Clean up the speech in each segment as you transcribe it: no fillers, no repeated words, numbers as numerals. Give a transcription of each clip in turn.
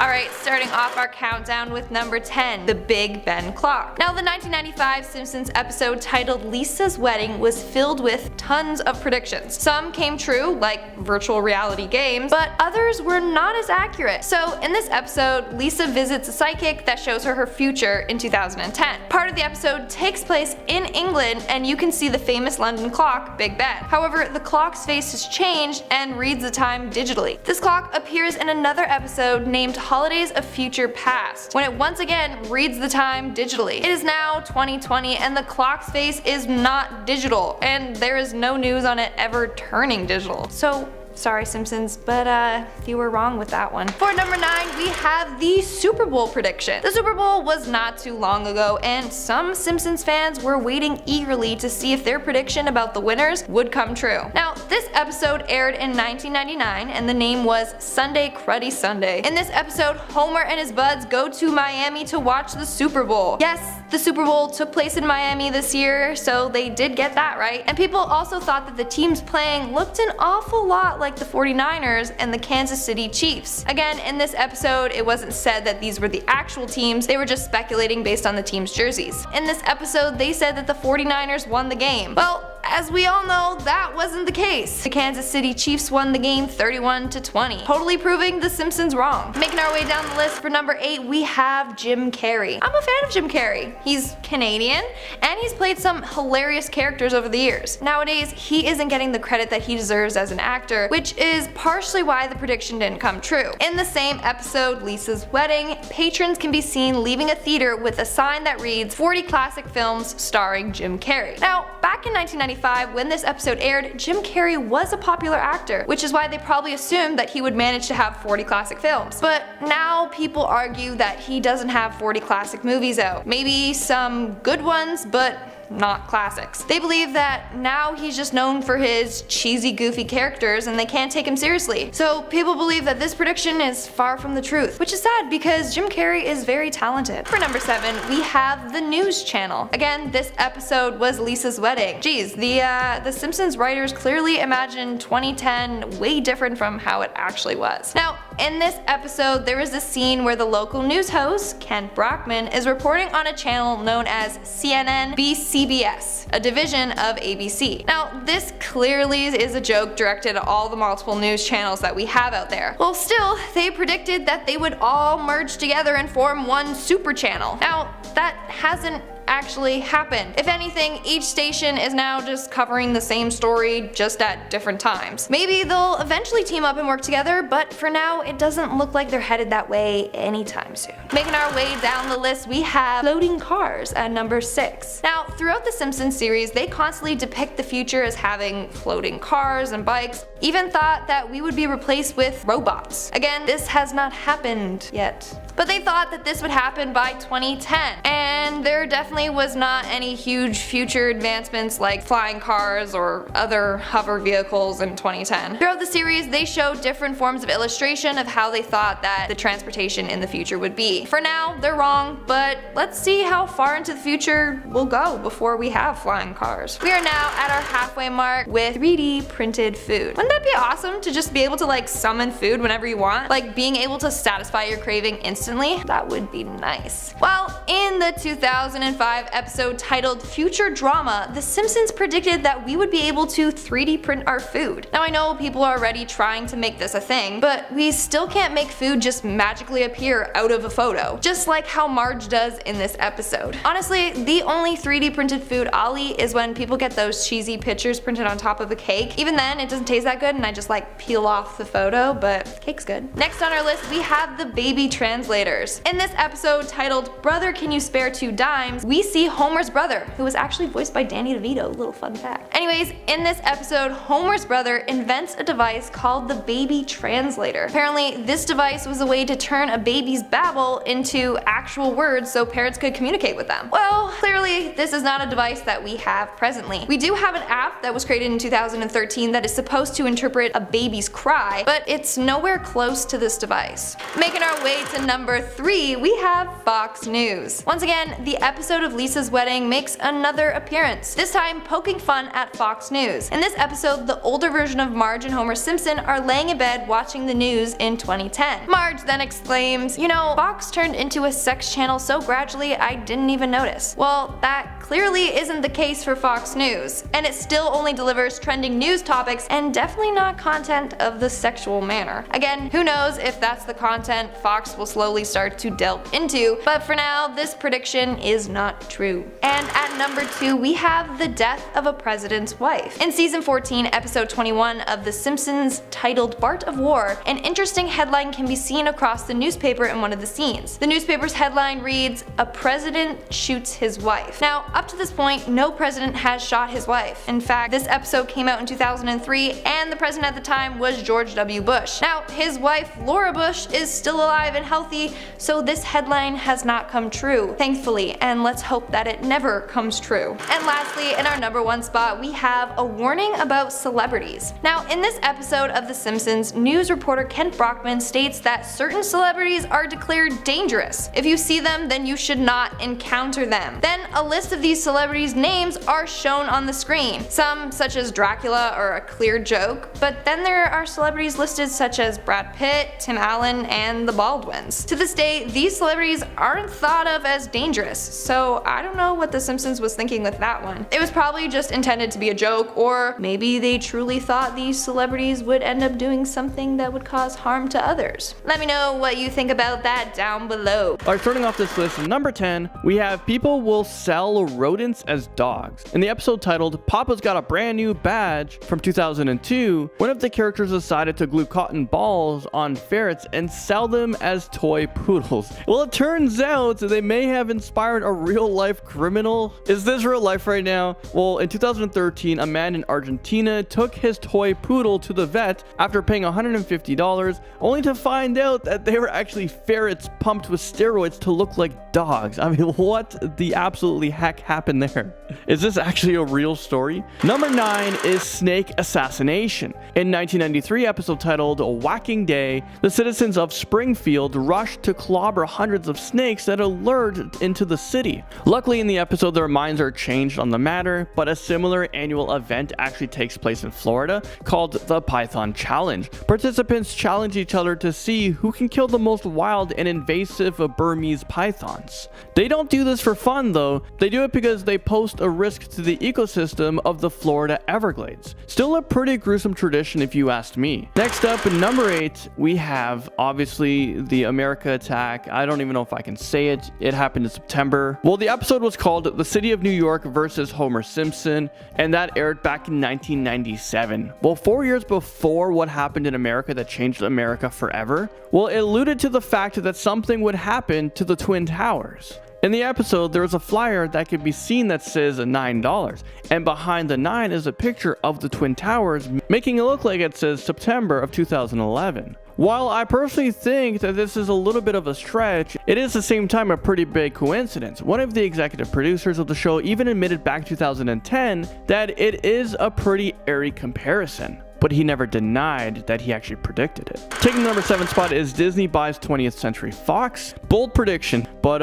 Alright, starting off our countdown with number 10, the Big Ben Clock. Now, the 1995 Simpsons episode titled Lisa's Wedding was filled with tons of predictions. Some came true, like virtual reality games, but others were not as accurate. So in this episode, Lisa visits a psychic that shows her future in 2010. Part of the episode takes place in England, and you can see the famous London clock, Big Ben. However, the clock's face has changed and reads the time digitally. This clock appears in another episode named Holidays of Future Past, when it once again reads the time digitally. It is now 2020 and the clock's face is not digital, and there is no news on it ever turning digital. So sorry Simpsons, but you were wrong with that one. For number 9, we have the Super Bowl prediction. The Super Bowl was not too long ago, and some Simpsons fans were waiting eagerly to see if their prediction about the winners would come true. Now, this episode aired in 1999, and the name was Sunday Cruddy Sunday. In this episode, Homer and his buds go to Miami to watch the Super Bowl. Yes, the Super Bowl took place in Miami this year, so they did get that right. And people also thought that the teams playing looked an awful lot like the 49ers and the Kansas City Chiefs. Again, in this episode, it wasn't said that these were the actual teams, they were just speculating based on the team's jerseys. In this episode, they said that the 49ers won the game. Well, as we all know, that wasn't the case. The Kansas City Chiefs won the game 31-20, totally proving the Simpsons wrong. Making our way down the list for number 8, we have Jim Carrey. I'm a fan of Jim Carrey. He's Canadian, and he's played some hilarious characters over the years. Nowadays, he isn't getting the credit that he deserves as an actor, which is partially why the prediction didn't come true. In the same episode, Lisa's Wedding, patrons can be seen leaving a theater with a sign that reads 40 classic films starring Jim Carrey. Now, back in 1995, when this episode aired, Jim Carrey was a popular actor, which is why they probably assumed that he would manage to have 40 classic films. But now people argue that he doesn't have 40 classic movies out. Maybe some good ones, but not classics. They believe that now he's just known for his cheesy, goofy characters and they can't take him seriously. So people believe that this prediction is far from the truth, which is sad because Jim Carrey is very talented. For number 7, we have the News Channel. Again, this episode was Lisa's Wedding. Geez, the Simpsons writers clearly imagined 2010 way different from how it actually was. Now, in this episode, there is a scene where the local news host, Kent Brockman, is reporting on a channel known as CNN BCBS, a division of ABC. Now, this clearly is a joke directed at all the multiple news channels that we have out there. Well, still, they predicted that they would all merge together and form one super channel. Now, that hasn't actually happened. If anything, each station is now just covering the same story, just at different times. Maybe they'll eventually team up and work together, but for now, it doesn't look like they're headed that way anytime soon. Making our way down the list, we have floating cars at number 6. Now, throughout the Simpsons series, they constantly depict the future as having floating cars and bikes, even thought that we would be replaced with robots. Again, this has not happened yet. But they thought that this would happen by 2010, and there definitely was not any huge future advancements like flying cars or other hover vehicles in 2010. Throughout the series, they show different forms of illustration of how they thought that the transportation in the future would be. For now, they're wrong, but let's see how far into the future we'll go before we have flying cars. We are now at our halfway mark with 3D printed food. Wouldn't that be awesome to just be able to like summon food whenever you want? Like being able to satisfy your craving instantly? That would be nice. Well, in the 2005 episode titled Future Drama, The Simpsons predicted that we would be able to 3D print our food. Now, I know people are already trying to make this a thing, but we still can't make food just magically appear out of a photo, just like how Marge does in this episode. Honestly, the only 3D printed food I'll eat is when people get those cheesy pictures printed on top of a cake. Even then, it doesn't taste that good and I just like peel off the photo, but cake's good. Next on our list, we have the baby translators. In this episode titled Brother Can You Spare 2 Dimes, we see Homer's brother, who was actually voiced by Danny DeVito, little fun fact. Anyways, in this episode, Homer's brother invents a device called the baby translator. Apparently, this device was a way to turn a baby's babble into actual words so parents could communicate with them. Well, clearly, this is not a device that we have presently. We do have an app that was created in 2013 that is supposed to interpret a baby's cry, but it's nowhere close to this device. Making our way to number number 3, we have Fox News. Once again, the episode of Lisa's wedding makes another appearance, this time poking fun at Fox News. In this episode, the older version of Marge and Homer Simpson are laying in bed watching the news in 2010. Marge then exclaims, "You know, Fox turned into a sex channel so gradually I didn't even notice." Well, that clearly isn't the case for Fox News, and it still only delivers trending news topics and definitely not content of the sexual manner. Again, who knows if that's the content Fox will slowly start to delve into, but for now, this prediction is not true. And at number 2, we have the death of a president's wife. In season 14, episode 21 of The Simpsons, titled Bart of War, an interesting headline can be seen across the newspaper in one of the scenes. The newspaper's headline reads, "A president shoots his wife." Now, up to this point, no president has shot his wife. In fact, this episode came out in 2003, and the president at the time was George W. Bush. Now, his wife, Laura Bush, is still alive and healthy, so this headline has not come true, thankfully, and let's hope that it never comes true. And lastly, in our number 1 spot, we have a warning about celebrities. Now, in this episode of The Simpsons, news reporter Kent Brockman states that certain celebrities are declared dangerous. If you see them, then you should not encounter them. Then a list of these celebrities' names are shown on the screen. Some, such as Dracula, are a clear joke, but then there are celebrities listed such as Brad Pitt, Tim Allen, and the Baldwins. To this day, these celebrities aren't thought of as dangerous, so I don't know what The Simpsons was thinking with that one. It was probably just intended to be a joke, or maybe they truly thought these celebrities would end up doing something that would cause harm to others. Let me know what you think about that down below. Alright, starting off this list, number 10, we have people will sell rodents as dogs. In the episode titled Papa's Got a Brand New Badge from 2002, one of the characters decided to glue cotton balls on ferrets and sell them as toy poodles. Well, it turns out they may have inspired a real-life criminal. Is this real life right now? Well, in 2013, a man in Argentina took his toy poodle to the vet after paying $150, only to find out that they were actually ferrets pumped with steroids to look like dogs. I mean, what the absolutely heck happened there? Is this actually a real story? Number 9 is snake assassination. In 1993 episode titled Whacking Day, the citizens of Springfield rushed to clobber hundreds of snakes that lured into the city. Luckily, in the episode, their minds are changed on the matter, but a similar annual event actually takes place in Florida called the Python Challenge. Participants challenge each other to see who can kill the most wild and invasive Burmese pythons. They don't do this for fun though, they do it because they pose a risk to the ecosystem of the Florida Everglades. Still a pretty gruesome tradition if you asked me. Next up, number 8, we have obviously the America attack. I don't even know if I can say it. It happened in September. Well, the episode was called The City of New York versus Homer Simpson, and that aired back in 1997. Well, 4 years before what happened in America that changed America forever, well, it alluded to the fact that something would happen to the Twin Towers. In the episode, there is a flyer that could be seen that says $9, and behind the 9 is a picture of the Twin Towers, making it look like it says September of 2011. While I personally think that this is a little bit of a stretch, it is at the same time a pretty big coincidence. One of the executive producers of the show even admitted back in 2010 that it is a pretty airy comparison, but he never denied that he actually predicted it. Taking the number 7 spot is Disney buys 20th Century Fox. Bold prediction, but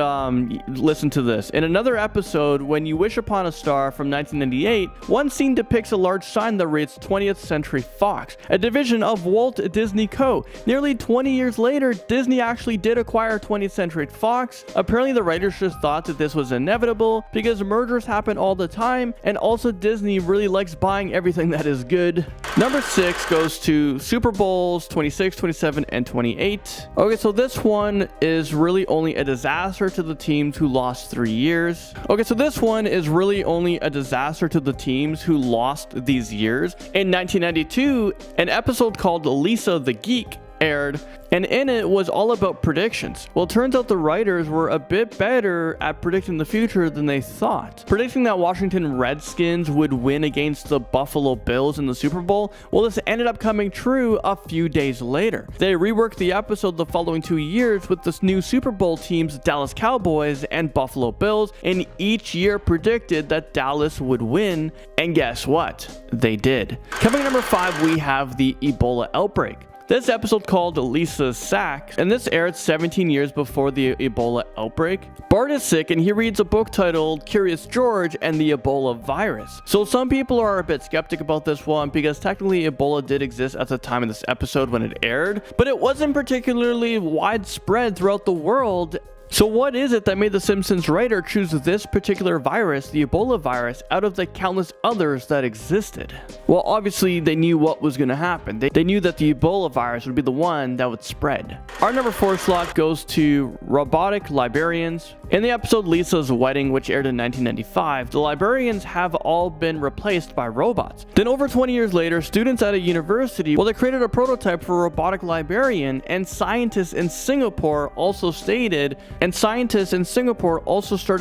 listen to this. In another episode, When You Wish Upon a Star from 1998, one scene depicts a large sign that reads 20th Century Fox, a division of Walt Disney Co. Nearly 20 years later, Disney actually did acquire 20th Century Fox. Apparently, the writers just thought that this was inevitable because mergers happen all the time, and also Disney really likes buying everything that is good. Number 6 goes to Super Bowls 26, 27, and 28. Okay, so this one is really only a disaster to the teams who lost 3 years. Okay, so this one is really only a disaster to the teams who lost these years. In 1992, an episode called Lisa the Geek aired, and in it was all about predictions. Well, it turns out the writers were a bit better at predicting the future than they thought. Predicting that Washington Redskins would win against the Buffalo Bills in the Super Bowl, well, this ended up coming true a few days later. They reworked the episode the following 2 years with this new Super Bowl teams, Dallas Cowboys and Buffalo Bills, and each year predicted that Dallas would win, and guess what? They did. Coming at number 5, we have the Ebola outbreak. This episode called Lisa's Sack, and this aired 17 years before the Ebola outbreak. Bart is sick and he reads a book titled Curious George and the Ebola Virus. So some people are a bit skeptic about this one because technically Ebola did exist at the time of this episode when it aired, but it wasn't particularly widespread throughout the world. So what is it that made the Simpsons writer choose this particular virus, the Ebola virus, out of the countless others that existed? Well, obviously they knew what was going to happen. They knew that the Ebola virus would be the one that would spread. Our number 4 slot goes to robotic librarians. In the episode Lisa's Wedding, which aired in 1995, the librarians have all been replaced by robots. Then over 20 years later, students at a university, they created a prototype for a robotic librarian, and scientists in Singapore also started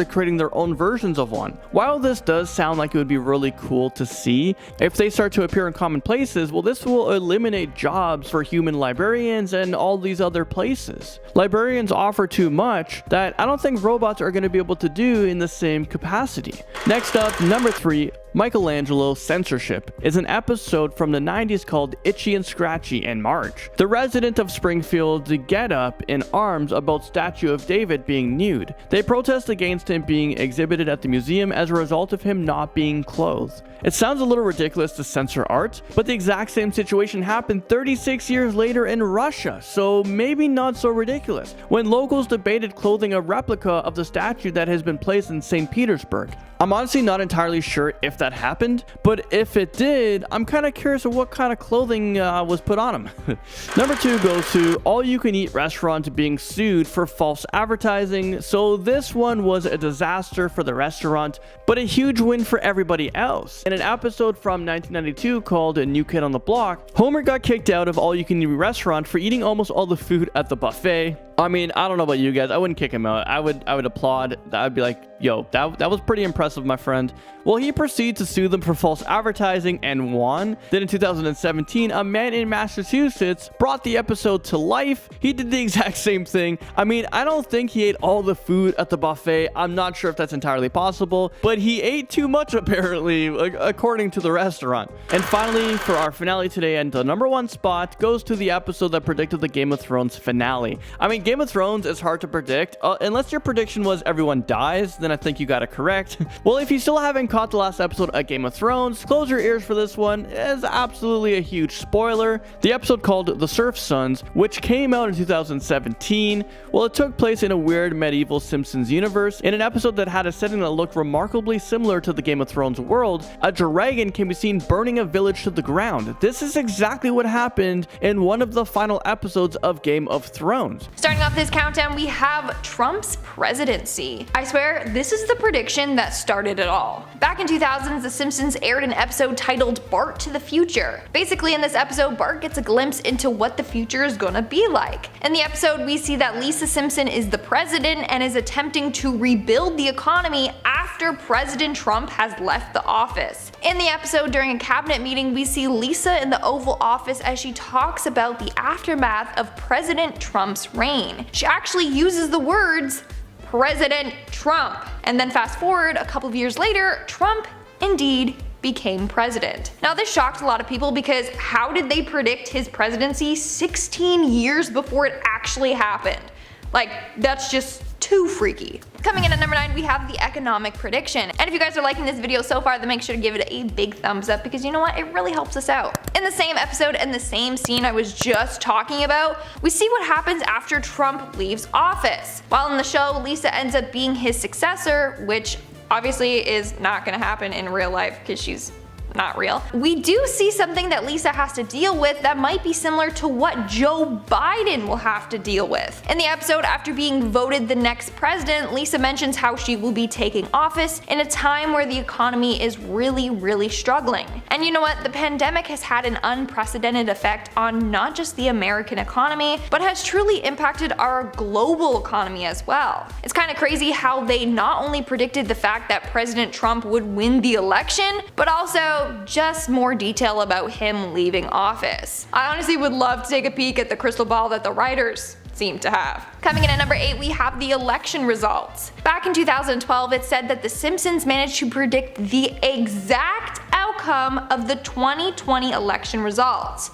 creating their own versions of one. While this does sound like it would be really cool to see, if they start to appear in common places, this will eliminate jobs for human librarians and all these other places. Librarians offer too much that I don't think robots are going to be able to do in the same capacity. Next up, number 3, Michelangelo Censorship is an episode from the 90s called Itchy and Scratchy and March. The resident of Springfield get up in arms about Statue of David being nude. They protest against him being exhibited at the museum as a result of him not being clothed. It sounds a little ridiculous to censor art, but the exact same situation happened 36 years later in Russia, so maybe not so ridiculous, when locals debated clothing a replica of the statue that has been placed in St. Petersburg. I'm honestly not entirely sure if that happened, but if it did, I'm kind of curious of what kind of clothing was put on him. Number 2 goes to all-you-can-eat restaurant being sued for false advertising. So this one was a disaster for the restaurant, but a huge win for everybody else. In an episode from 1992 called A New Kid on the Block, Homer got kicked out of all-you-can-eat restaurant for eating almost all the food at the buffet. I mean, I don't know about you guys. I wouldn't kick him out. I would applaud. I'd be like, yo, that was pretty impressive, my friend. Well, he proceeded to sue them for false advertising and won. Then in 2017, a man in Massachusetts brought the episode to life. He did the exact same thing. I mean, I don't think he ate all the food at the buffet. I'm not sure if that's entirely possible, but he ate too much apparently, according to the restaurant. And finally, for our finale today, and the number 1 spot goes to the episode that predicted the Game of Thrones finale. I mean, Game of Thrones is hard to predict. Unless your prediction was everyone dies, then I think you got it correct. Well, if you still haven't caught the last episode of Game of Thrones, close your ears for this one. It is absolutely a huge spoiler. The episode called The Surf Sons, which came out in 2017. Well, it took place in a weird medieval Simpsons universe. In an episode that had a setting that looked remarkably similar to the Game of Thrones world, a dragon can be seen burning a village to the ground. This is exactly what happened in one of the final episodes of Game of Thrones. Starting off this countdown, we have Trump's presidency. I swear, this is the prediction that started it all. Back in 2000s, The Simpsons aired an episode titled Bart to the Future. Basically, in this episode, Bart gets a glimpse into what the future is gonna be like. In the episode, we see that Lisa Simpson is the president and is attempting to rebuild the economy after President Trump has left the office. In the episode, during a cabinet meeting, we see Lisa in the Oval Office as she talks about the aftermath of President Trump's reign. She actually uses the words President Trump. And then fast forward a couple of years later, Trump indeed became president. Now this shocked a lot of people because how did they predict his presidency 16 years before it actually happened? Like, that's just too freaky. Coming in at number 9, we have the economic prediction. And if you guys are liking this video so far, then make sure to give it a big thumbs up because you know what? It really helps us out. In the same episode and the same scene I was just talking about, we see what happens after Trump leaves office. While in the show, Lisa ends up being his successor, which obviously is not gonna happen in real life because she's not real. We do see something that Lisa has to deal with that might be similar to what Joe Biden will have to deal with. In the episode, after being voted the next president, Lisa mentions how she will be taking office in a time where the economy is really struggling. And you know what? The pandemic has had an unprecedented effect on not just the American economy, but has truly impacted our global economy as well. It's kind of crazy how they not only predicted the fact that President Trump would win the election, but also just more detail about him leaving office. I honestly would love to take a peek at the crystal ball that the writers seem to have. Coming in at number 8, we have the election results. Back in 2012, it said that The Simpsons managed to predict the exact outcome of the 2020 election results.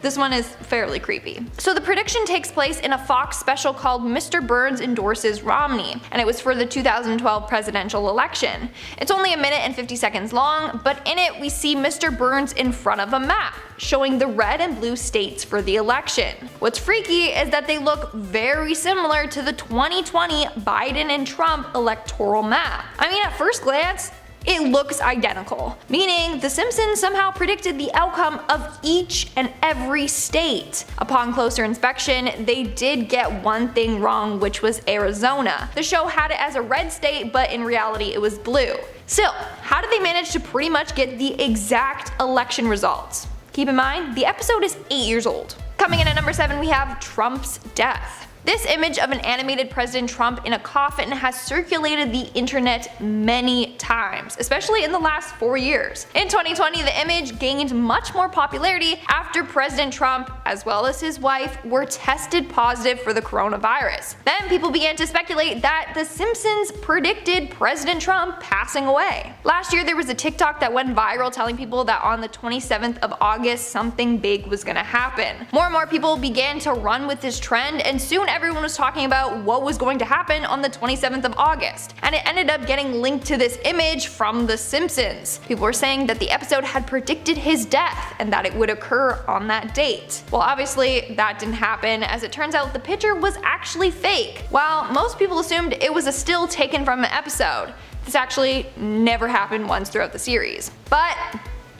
This one is fairly creepy. So the prediction takes place in a Fox special called Mr. Burns Endorses Romney, and it was for the 2012 presidential election. It's only a minute and 50 seconds long, but in it we see Mr. Burns in front of a map, showing the red and blue states for the election. What's freaky is that they look very similar to the 2020 Biden and Trump electoral map. I mean, at first glance, it looks identical, meaning The Simpsons somehow predicted the outcome of each and every state. Upon closer inspection, they did get one thing wrong, which was Arizona. The show had it as a red state, but in reality it was blue. Still, how did they manage to pretty much get the exact election results? Keep in mind, the episode is 8 years old. Coming in at number 7, we have Trump's death. This image of an animated President Trump in a coffin has circulated the internet many times, especially in the last 4 years. In 2020, the image gained much more popularity after President Trump, as well as his wife, were tested positive for the coronavirus. Then people began to speculate that The Simpsons predicted President Trump passing away. Last year, there was a TikTok that went viral telling people that on the 27th of August, something big was gonna happen. More and more people began to run with this trend, and soon everyone was talking about what was going to happen on the 27th of August, and it ended up getting linked to this image from The Simpsons. People were saying that the episode had predicted his death and that it would occur on that date. Well, obviously that didn't happen, as it turns out the picture was actually fake. While most people assumed it was a still taken from the episode, this actually never happened once throughout the series. But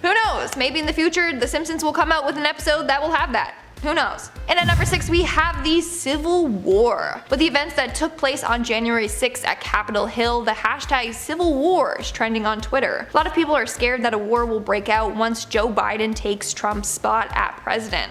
who knows, maybe in the future The Simpsons will come out with an episode that will have that. Who knows? And at number 6, we have the Civil War. With the events that took place on January 6th at Capitol Hill, the hashtag Civil War is trending on Twitter. A lot of people are scared that a war will break out once Joe Biden takes Trump's spot at president.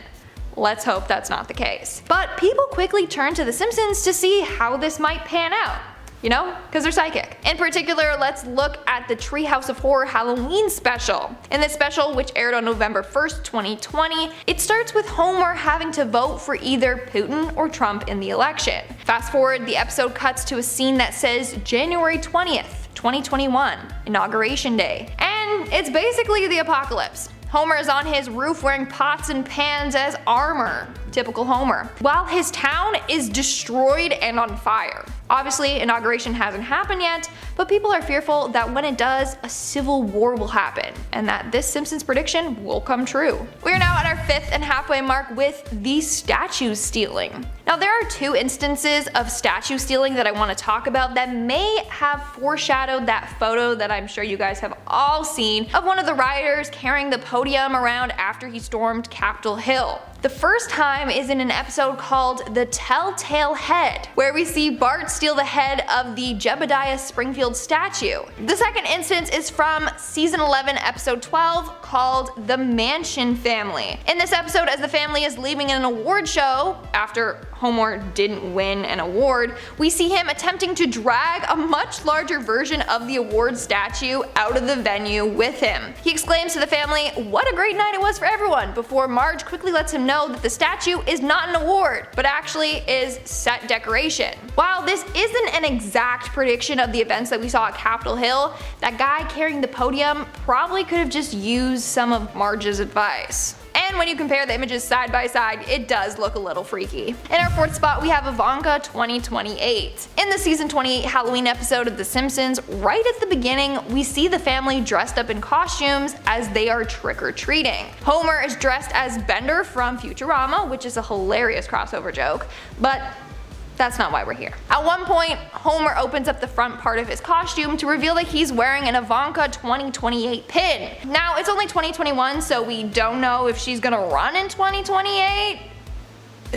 Let's hope that's not the case. But people quickly turn to The Simpsons to see how this might pan out. You know, because they're psychic. In particular, let's look at the Treehouse of Horror Halloween special. In this special, which aired on November 1st, 2020, it starts with Homer having to vote for either Putin or Trump in the election. Fast forward, the episode cuts to a scene that says January 20th, 2021, Inauguration Day. And it's basically the apocalypse. Homer is on his roof wearing pots and pans as armor. Typical Homer. While his town is destroyed and on fire. Obviously, inauguration hasn't happened yet, but people are fearful that when it does, a civil war will happen, and that this Simpsons prediction will come true. We are now at our 5th and halfway mark with the statue stealing. Now, there are 2 instances of statue stealing that I want to talk about that may have foreshadowed that photo that I'm sure you guys have all seen of one of the rioters carrying the podium around after he stormed Capitol Hill. The first time is in an episode called The Telltale Head, where we see Bart steal the head of the Jebediah Springfield statue. The second instance is from season 11, episode 12, called The Mansion Family. In this episode, as the family is leaving an award show, after Homer didn't win an award, we see him attempting to drag a much larger version of the award statue out of the venue with him. He exclaims to the family, "What a great night it was for everyone," before Marge quickly lets him know that the statue is not an award, but actually is set decoration. While this isn't an exact prediction of the events that we saw at Capitol Hill, that guy carrying the podium probably could have just used some of Marge's advice. And when you compare the images side by side, it does look a little freaky. In our 4th spot, we have Ivanka 2028. In the season 28 Halloween episode of The Simpsons, right at the beginning, we see the family dressed up in costumes as they are trick-or-treating. Homer is dressed as Bender from Futurama, which is a hilarious crossover joke, but that's not why we're here. At one point, Homer opens up the front part of his costume to reveal that he's wearing an Ivanka 2028 pin. Now, it's only 2021, so we don't know if she's gonna run in 2028.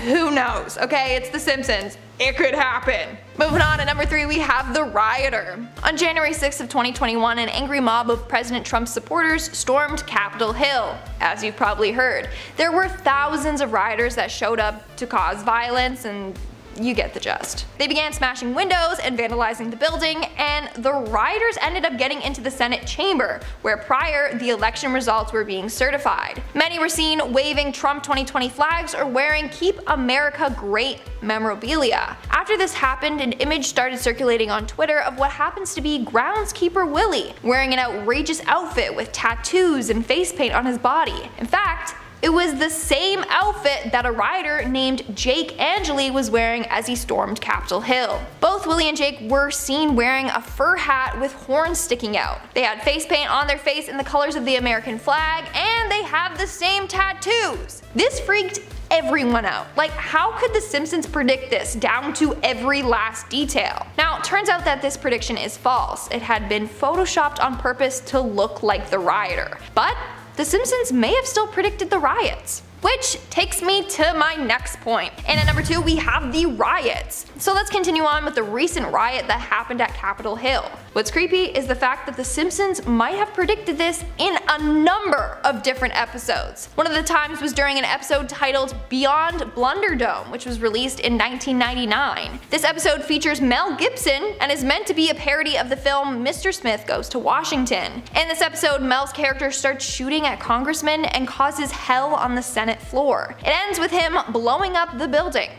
Who knows, okay? It's The Simpsons. It could happen. Moving on, at number 3, we have the rioter. On January 6th of 2021, an angry mob of President Trump's supporters stormed Capitol Hill. As you've probably heard, there were thousands of rioters that showed up to cause violence, and you get the gist. They began smashing windows and vandalizing the building, and the rioters ended up getting into the Senate chamber, where prior the election results were being certified. Many were seen waving Trump 2020 flags or wearing Keep America Great memorabilia. After this happened, an image started circulating on Twitter of what happens to be groundskeeper Willie, wearing an outrageous outfit with tattoos and face paint on his body. In fact, It was the same outfit that a rioter named Jake Angeli was wearing as he stormed Capitol Hill. Both Willie and Jake were seen wearing a fur hat with horns sticking out. They had face paint on their face in the colors of the American flag, and they have the same tattoos. This freaked everyone out. Like, how could The Simpsons predict this down to every last detail? Now, it turns out that this prediction is false. It had been photoshopped on purpose to look like the rioter. But The Simpsons may have still predicted the riots. Which takes me to my next point. And at number 2, we have the riots. So let's continue on with the recent riot that happened at Capitol Hill. What's creepy is the fact that The Simpsons might have predicted this in a number of different episodes. One of the times was during an episode titled Beyond Blunderdome, which was released in 1999. This episode features Mel Gibson and is meant to be a parody of the film Mr. Smith Goes to Washington. In this episode, Mel's character starts shooting at congressmen and causes hell on the Senate floor. It ends with him blowing up the building.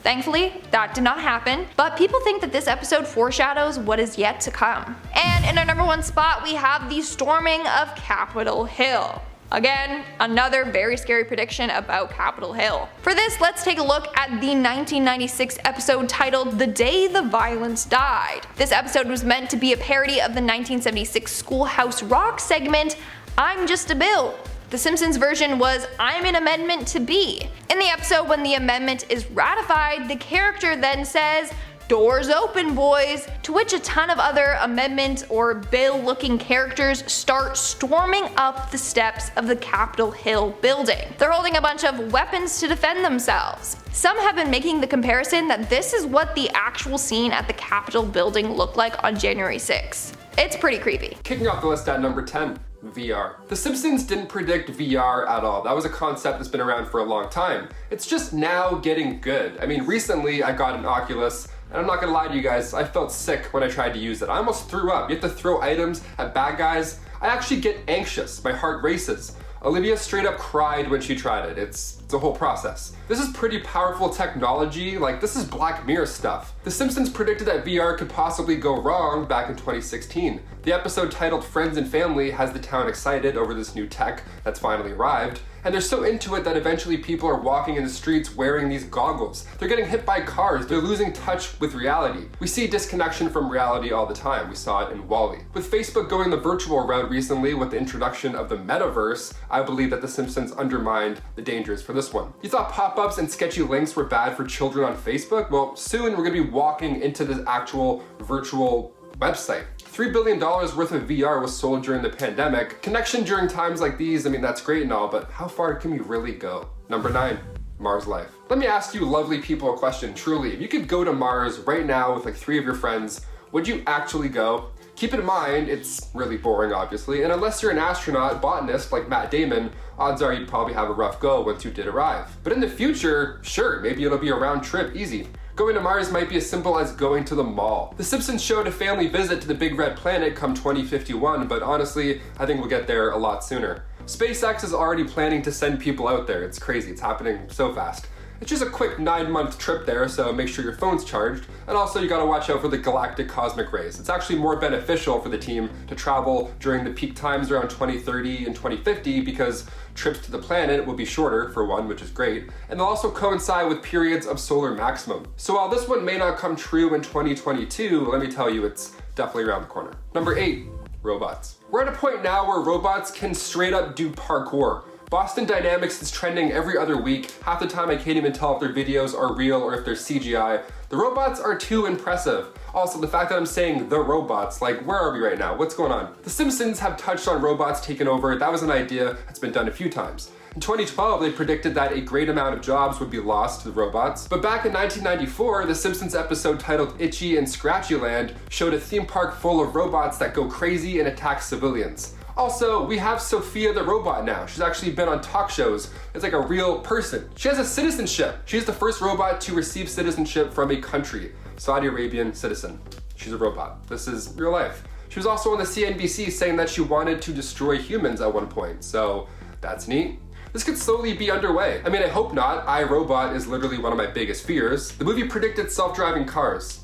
Thankfully, that did not happen, but people think that this episode foreshadows what is yet to come. And in our number 1 spot, we have the storming of Capitol Hill. Again, another very scary prediction about Capitol Hill. For this, let's take a look at the 1996 episode titled The Day the Violence Died. This episode was meant to be a parody of the 1976 Schoolhouse Rock segment, I'm Just a Bill. The Simpsons version was I'm an amendment to be. In the episode, when the amendment is ratified, the character then says, "Doors open, boys," to which a ton of other amendment or bill-looking characters start storming up the steps of the Capitol Hill building. They're holding a bunch of weapons to defend themselves. Some have been making the comparison that this is what the actual scene at the Capitol building looked like on January 6th. It's pretty creepy. Kicking off the list at number 10. VR. The Simpsons didn't predict VR at all. That was a concept that's been around for a long time. It's just now getting good. I mean, recently I got an Oculus, and I'm not gonna lie to you guys, I felt sick when I tried to use it. I almost threw up. You have to throw items at bad guys. I actually get anxious. My heart races. Olivia straight up cried when she tried it. It's a whole process. This is pretty powerful technology, like this is Black Mirror stuff. The Simpsons predicted that VR could possibly go wrong back in 2016. The episode titled Friends and Family has the town excited over this new tech that's finally arrived, and they're so into it that eventually people are walking in the streets wearing these goggles. They're getting hit by cars, they're losing touch with reality. We see disconnection from reality all the time. We saw it in WALL-E. With Facebook going the virtual route recently with the introduction of the metaverse, I believe that The Simpsons undermined the dangers for this one. You thought pop-ups and sketchy links were bad for children on Facebook? Well, soon we're gonna be walking into this actual virtual website. $3 billion worth of VR was sold during the pandemic. Connection during times like these, I mean, that's great and all, but how far can we really go? Number 9, Mars life. Let me ask you lovely people a question, truly. If you could go to Mars right now with like 3 of your friends, would you actually go? Keep in mind, it's really boring obviously, and unless you're an astronaut, botanist like Matt Damon, odds are you'd probably have a rough go once you did arrive. But in the future, sure, maybe it'll be a round trip, easy. Going to Mars might be as simple as going to the mall. The Simpsons showed a family visit to the Big Red Planet come 2051, but honestly, I think we'll get there a lot sooner. SpaceX is already planning to send people out there. It's crazy, it's happening so fast. It's just a quick 9-month trip there, so make sure your phone's charged. And also you gotta watch out for the galactic cosmic rays. It's actually more beneficial for the team to travel during the peak times around 2030 and 2050 because trips to the planet will be shorter, for one, which is great, and they'll also coincide with periods of solar maximum. So while this one may not come true in 2022, let me tell you, it's definitely around the corner. Number 8, robots. We're at a point now where robots can straight up do parkour. Boston Dynamics is trending every other week. Half the time I can't even tell if their videos are real or if they're CGI. The robots are too impressive. Also, the fact that I'm saying the robots, like where are we right now? What's going on? The Simpsons have touched on robots taking over. That was an idea that's been done a few times. In 2012, they predicted that a great amount of jobs would be lost to the robots. But back in 1994, the Simpsons episode titled Itchy and Scratchy Land showed a theme park full of robots that go crazy and attack civilians. Also, we have Sophia the robot now. She's actually been on talk shows. It's like a real person. She has a citizenship. She's the first robot to receive citizenship from a country. Saudi Arabian citizen. She's a robot. This is real life. She was also on the CNBC saying that she wanted to destroy humans at one point. So that's neat. This could slowly be underway. I mean, I hope not. iRobot is literally one of my biggest fears. The movie predicted self-driving cars.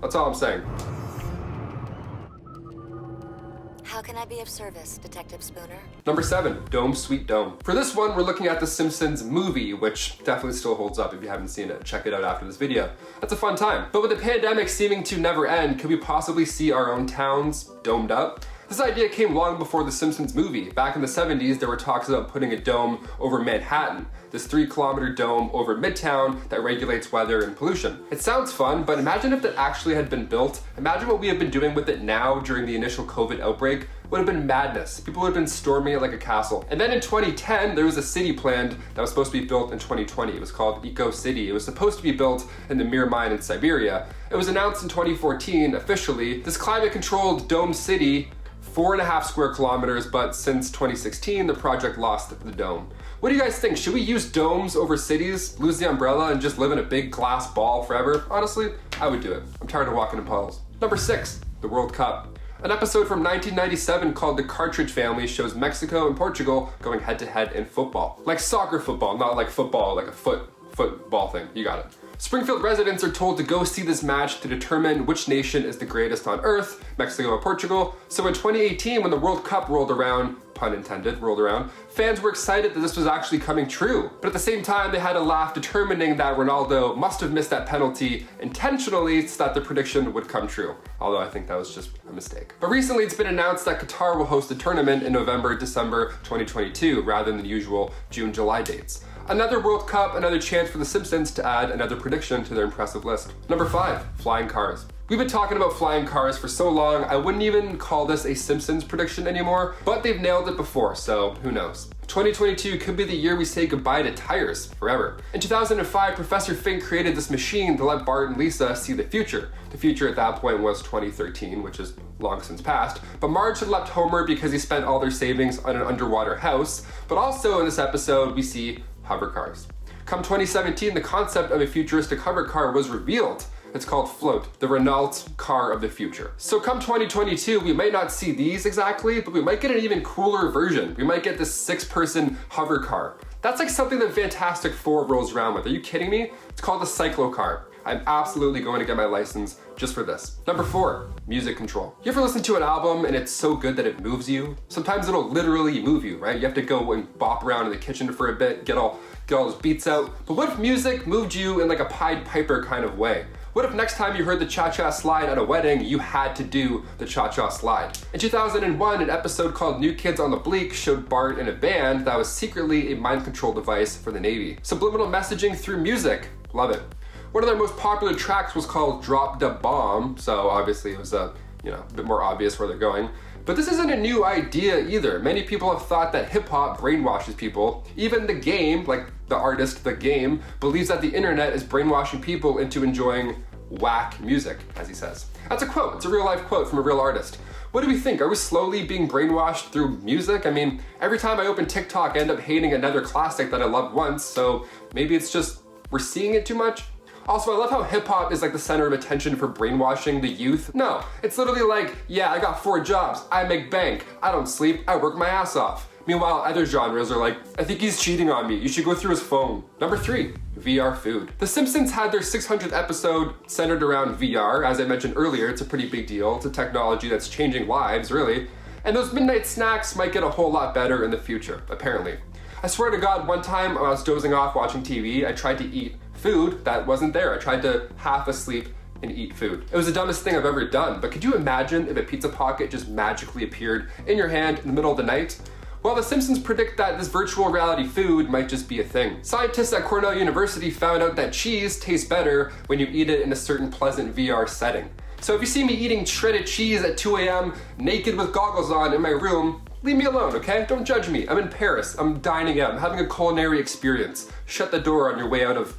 That's all I'm saying. How can I be of service, Detective Spooner? Number 7, Dome Sweet Dome. For this one, we're looking at the Simpsons movie, which definitely still holds up. If you haven't seen it, check it out after this video. That's a fun time. But with the pandemic seeming to never end, could we possibly see our own towns domed up? This idea came long before the Simpsons movie. Back in the 70s, there were talks about putting a dome over Manhattan, this 3-kilometer dome over Midtown that regulates weather and pollution. It sounds fun, but imagine if that actually had been built. Imagine what we have been doing with it now during the initial COVID outbreak. Would have been madness. People would have been storming it like a castle. And then in 2010, there was a city planned that was supposed to be built in 2020. It was called Eco City. It was supposed to be built in the Mir mine in Siberia. It was announced in 2014 officially. This climate-controlled dome city, 4.5 square kilometers, but since 2016, the project lost the dome. What do you guys think? Should we use domes over cities, lose the umbrella, and just live in a big glass ball forever? Honestly, I would do it. I'm tired of walking in puddles. Number 6, the World Cup. An episode from 1997 called The Cartridge Family shows Mexico and Portugal going head-to-head in football. Like soccer football, not like football, like a football thing. You got it. Springfield residents are told to go see this match to determine which nation is the greatest on earth, Mexico or Portugal. So in 2018, when the World Cup rolled around, pun intended, fans were excited that this was actually coming true. But at the same time, they had a laugh determining that Ronaldo must have missed that penalty intentionally so that the prediction would come true. Although I think that was just a mistake. But recently it's been announced that Qatar will host the tournament in November, December 2022, rather than the usual June, July dates. Another World Cup, another chance for the Simpsons to add another prediction to their impressive list. Number 5, flying cars. We've been talking about flying cars for so long, I wouldn't even call this a Simpsons prediction anymore, but they've nailed it before, so who knows. 2022 could be the year we say goodbye to tires forever. In 2005, Professor Fink created this machine to let Bart and Lisa see the future. The future at that point was 2013, which is long since past, but Marge had left Homer because he spent all their savings on an underwater house, but also in this episode we see hover cars. Come 2017, the concept of a futuristic hover car was revealed. It's called Float, the Renault car of the future. So come 2022, we might not see these exactly, but we might get an even cooler version. We might get this 6-person hover car. That's like something that Fantastic Four rolls around with. Are you kidding me? It's called a cyclocar. I'm absolutely going to get my license just for this. Number 4, music control. You ever listen to an album and it's so good that it moves you? Sometimes it'll literally move you, right? You have to go and bop around in the kitchen for a bit, get all those beats out. But what if music moved you in like a Pied Piper kind of way? What if next time you heard the cha-cha slide at a wedding, you had to do the cha-cha slide? In 2001, an episode called New Kids on the Bleak showed Bart in a band that was secretly a mind control device for the Navy. Subliminal messaging through music. Love it. One of their most popular tracks was called Drop Da Bomb, so obviously it was a bit more obvious where they're going. But this isn't a new idea either. Many people have thought that hip-hop brainwashes people. Even The Game, like the artist The Game, believes that the internet is brainwashing people into enjoying whack music, as he says. That's a quote. It's a real-life quote from a real artist. What do we think? Are we slowly being brainwashed through music? I mean, every time I open TikTok, I end up hating another classic that I loved once, so maybe it's just we're seeing it too much? Also, I love how hip-hop is like the center of attention for brainwashing the youth. No, it's literally like, yeah, I got 4 jobs, I make bank, I don't sleep, I work my ass off. Meanwhile, other genres are like, I think he's cheating on me, you should go through his phone. Number 3, VR food. The Simpsons had their 600th episode centered around VR. As I mentioned earlier, it's a pretty big deal. It's a technology that's changing lives, really. And those midnight snacks might get a whole lot better in the future, apparently. I swear to God, one time when I was dozing off watching TV, I tried to eat food that wasn't there. I tried to half asleep and eat food. It was the dumbest thing I've ever done, but could you imagine if a pizza pocket just magically appeared in your hand in the middle of the night? Well, the Simpsons predict that this virtual reality food might just be a thing. Scientists at Cornell University found out that cheese tastes better when you eat it in a certain pleasant VR setting. So if you see me eating shredded cheese at 2 a.m. naked with goggles on in my room, leave me alone, okay? Don't judge me. I'm in Paris. I'm dining out. I'm having a culinary experience. Shut the door on your way out of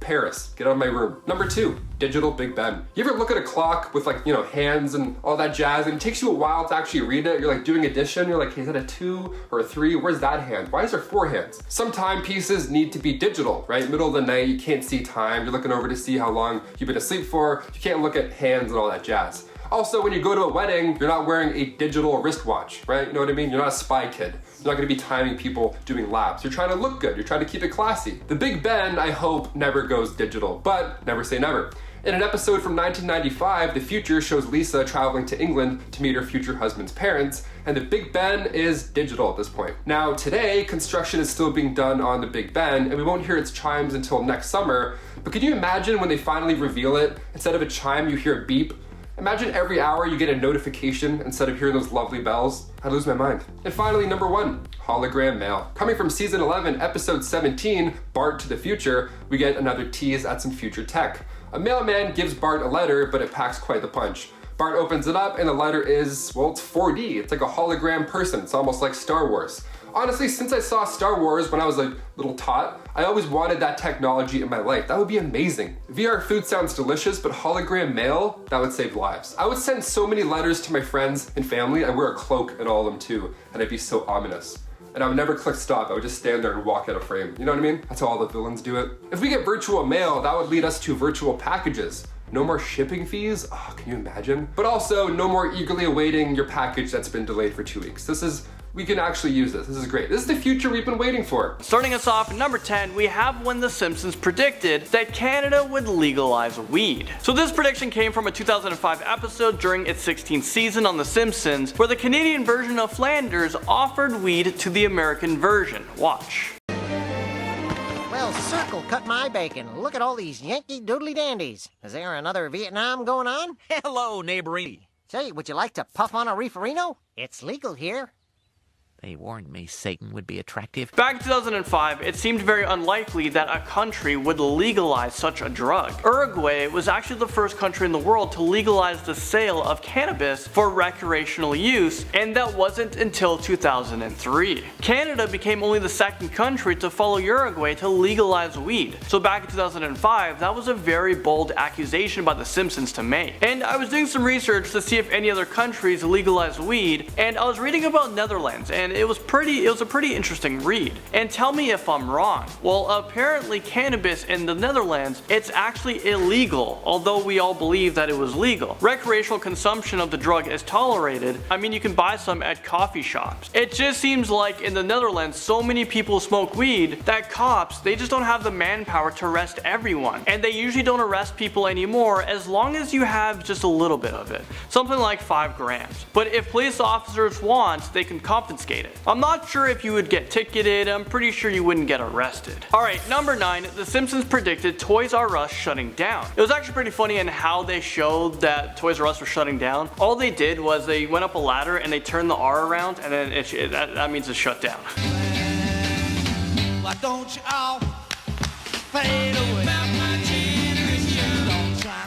Paris. Get out of my room. Number 2, digital Big Ben. You ever look at a clock with hands and all that jazz, and it takes you a while to actually read it? You're like doing addition. You're like, hey, is that a 2 or a 3? Where's that hand? Why is there 4 hands? Some timepieces need to be digital, right? Middle of the night, you can't see time. You're looking over to see how long you've been asleep for. You can't look at hands and all that jazz. Also, when you go to a wedding, you're not wearing a digital wristwatch, right? You know what I mean? You're not a spy kid. You're not gonna be timing people doing laps. You're trying to look good. You're trying to keep it classy. The Big Ben, I hope, never goes digital, but never say never. In an episode from 1995, the future shows Lisa traveling to England to meet her future husband's parents, and the Big Ben is digital at this point. Now today, construction is still being done on the Big Ben, and we won't hear its chimes until next summer, but can you imagine when they finally reveal it, instead of a chime you hear a beep? Imagine every hour you get a notification instead of hearing those lovely bells. I'd lose my mind. And finally, number 1, hologram mail. Coming from season 11, episode 17, Bart to the Future, we get another tease at some future tech. A mailman gives Bart a letter, but it packs quite the punch. Bart opens it up and the letter is, well, it's 4D. It's like a hologram person. It's almost like Star Wars. Honestly, since I saw Star Wars when I was a little tot, I always wanted that technology in my life. That would be amazing. VR food sounds delicious, but hologram mail, that would save lives. I would send so many letters to my friends and family. I'd wear a cloak in all of them too, and I'd be so ominous. And I would never click stop. I would just stand there and walk out of frame. You know what I mean? That's how all the villains do it. If we get virtual mail, that would lead us to virtual packages. No more shipping fees? Oh, can you imagine? But also, no more eagerly awaiting your package that's been delayed for 2 weeks. We can actually use this. This is great. This is the future we've been waiting for. Starting us off at number 10, we have when The Simpsons predicted that Canada would legalize weed. So this prediction came from a 2005 episode during its 16th season on The Simpsons, where the Canadian version of Flanders offered weed to the American version. Watch. Well, circle cut my bacon. Look at all these Yankee doodly dandies. Is there another Vietnam going on? Hello, neighboring. Say, would you like to puff on a reeferino? It's legal here. They warned me Satan would be attractive. Back in 2005, it seemed very unlikely that a country would legalize such a drug. Uruguay was actually the first country in the world to legalize the sale of cannabis for recreational use, and that wasn't until 2003. Canada became only the second country to follow Uruguay to legalize weed. So back in 2005, that was a very bold accusation by The Simpsons to make. And I was doing some research to see if any other countries legalized weed, and I was reading about Netherlands, and it was a pretty interesting read. And tell me if I'm wrong. Well, apparently cannabis in the Netherlands, it's actually illegal, although we all believe that it was legal. Recreational consumption of the drug is tolerated. I mean, you can buy some at coffee shops. It just seems like in the Netherlands, so many people smoke weed that cops, they just don't have the manpower to arrest everyone. And they usually don't arrest people anymore as long as you have just a little bit of it. Something like 5 grams. But if police officers want, they can confiscate it. I'm not sure if you would get ticketed, I'm pretty sure you wouldn't get arrested. Alright, number 9, The Simpsons predicted Toys R Us shutting down. It was actually pretty funny in how they showed that Toys R Us were shutting down. All they did was they went up a ladder and they turned the R around, and then that means it's shut down. Why don't you all fade away?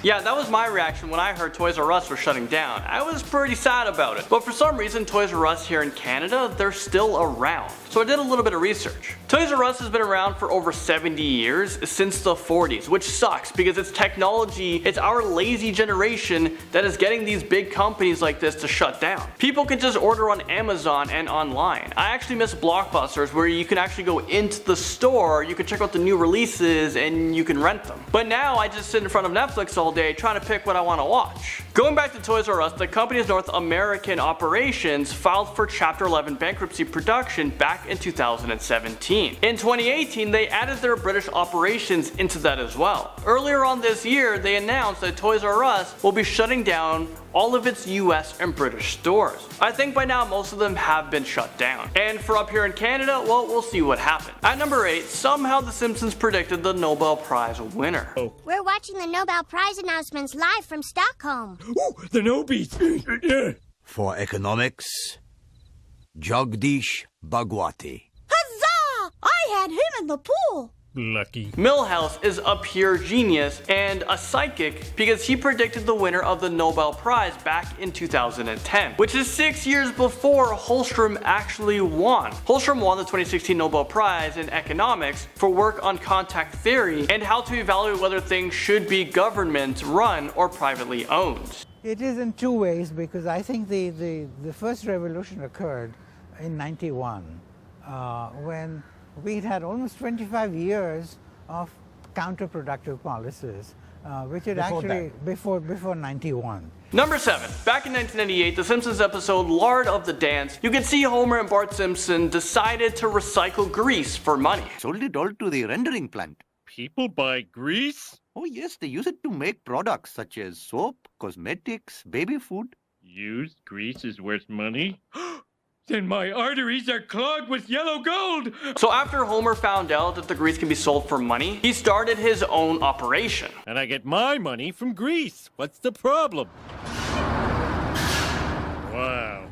Yeah, that was my reaction when I heard Toys R Us was shutting down. I was pretty sad about it. But for some reason, Toys R Us here in Canada, they're still around. So I did a little bit of research. Toys R Us has been around for over 70 years, since the 40s, which sucks because it's technology, it's our lazy generation that is getting these big companies like this to shut down. People can just order on Amazon and online. I actually miss Blockbusters where you can actually go into the store, you can check out the new releases, and you can rent them. But now I just sit in front of Netflix all day trying to pick what I want to watch. Going back to Toys R Us, the company's North American operations filed for Chapter 11 bankruptcy production back in 2017. In 2018, they added their British operations into that as well. Earlier on this year, they announced that Toys R Us will be shutting down all of its US and British stores. I think by now most of them have been shut down. And for up here in Canada, well, we'll see what happens. At number 8, somehow The Simpsons predicted the Nobel Prize winner. We're watching the Nobel Prize announcements live from Stockholm. Ooh, the Nobies. For economics, Jagdish Bhagwati. Huzzah! I had him in the pool. Lucky. Milhouse is a pure genius and a psychic because he predicted the winner of the Nobel Prize back in 2010, which is 6 years before Holstrom actually won. Holstrom won the 2016 Nobel Prize in economics for work on contact theory and how to evaluate whether things should be government run or privately owned. It is in 2 ways, because I think the first revolution occurred in 91 when we had almost 25 years of counterproductive policies, which had before 91. Number 7. Back in 1998, The Simpsons episode Lord of the Dance, you can see Homer and Bart Simpson decided to recycle grease for money. Sold it all to the rendering plant. People buy grease? Oh yes, they use it to make products such as soap, cosmetics, baby food. Used grease is worth money? Then my arteries are clogged with yellow gold! So after Homer found out that the grease can be sold for money, he started his own operation. And I get my money from grease. What's the problem? Wow.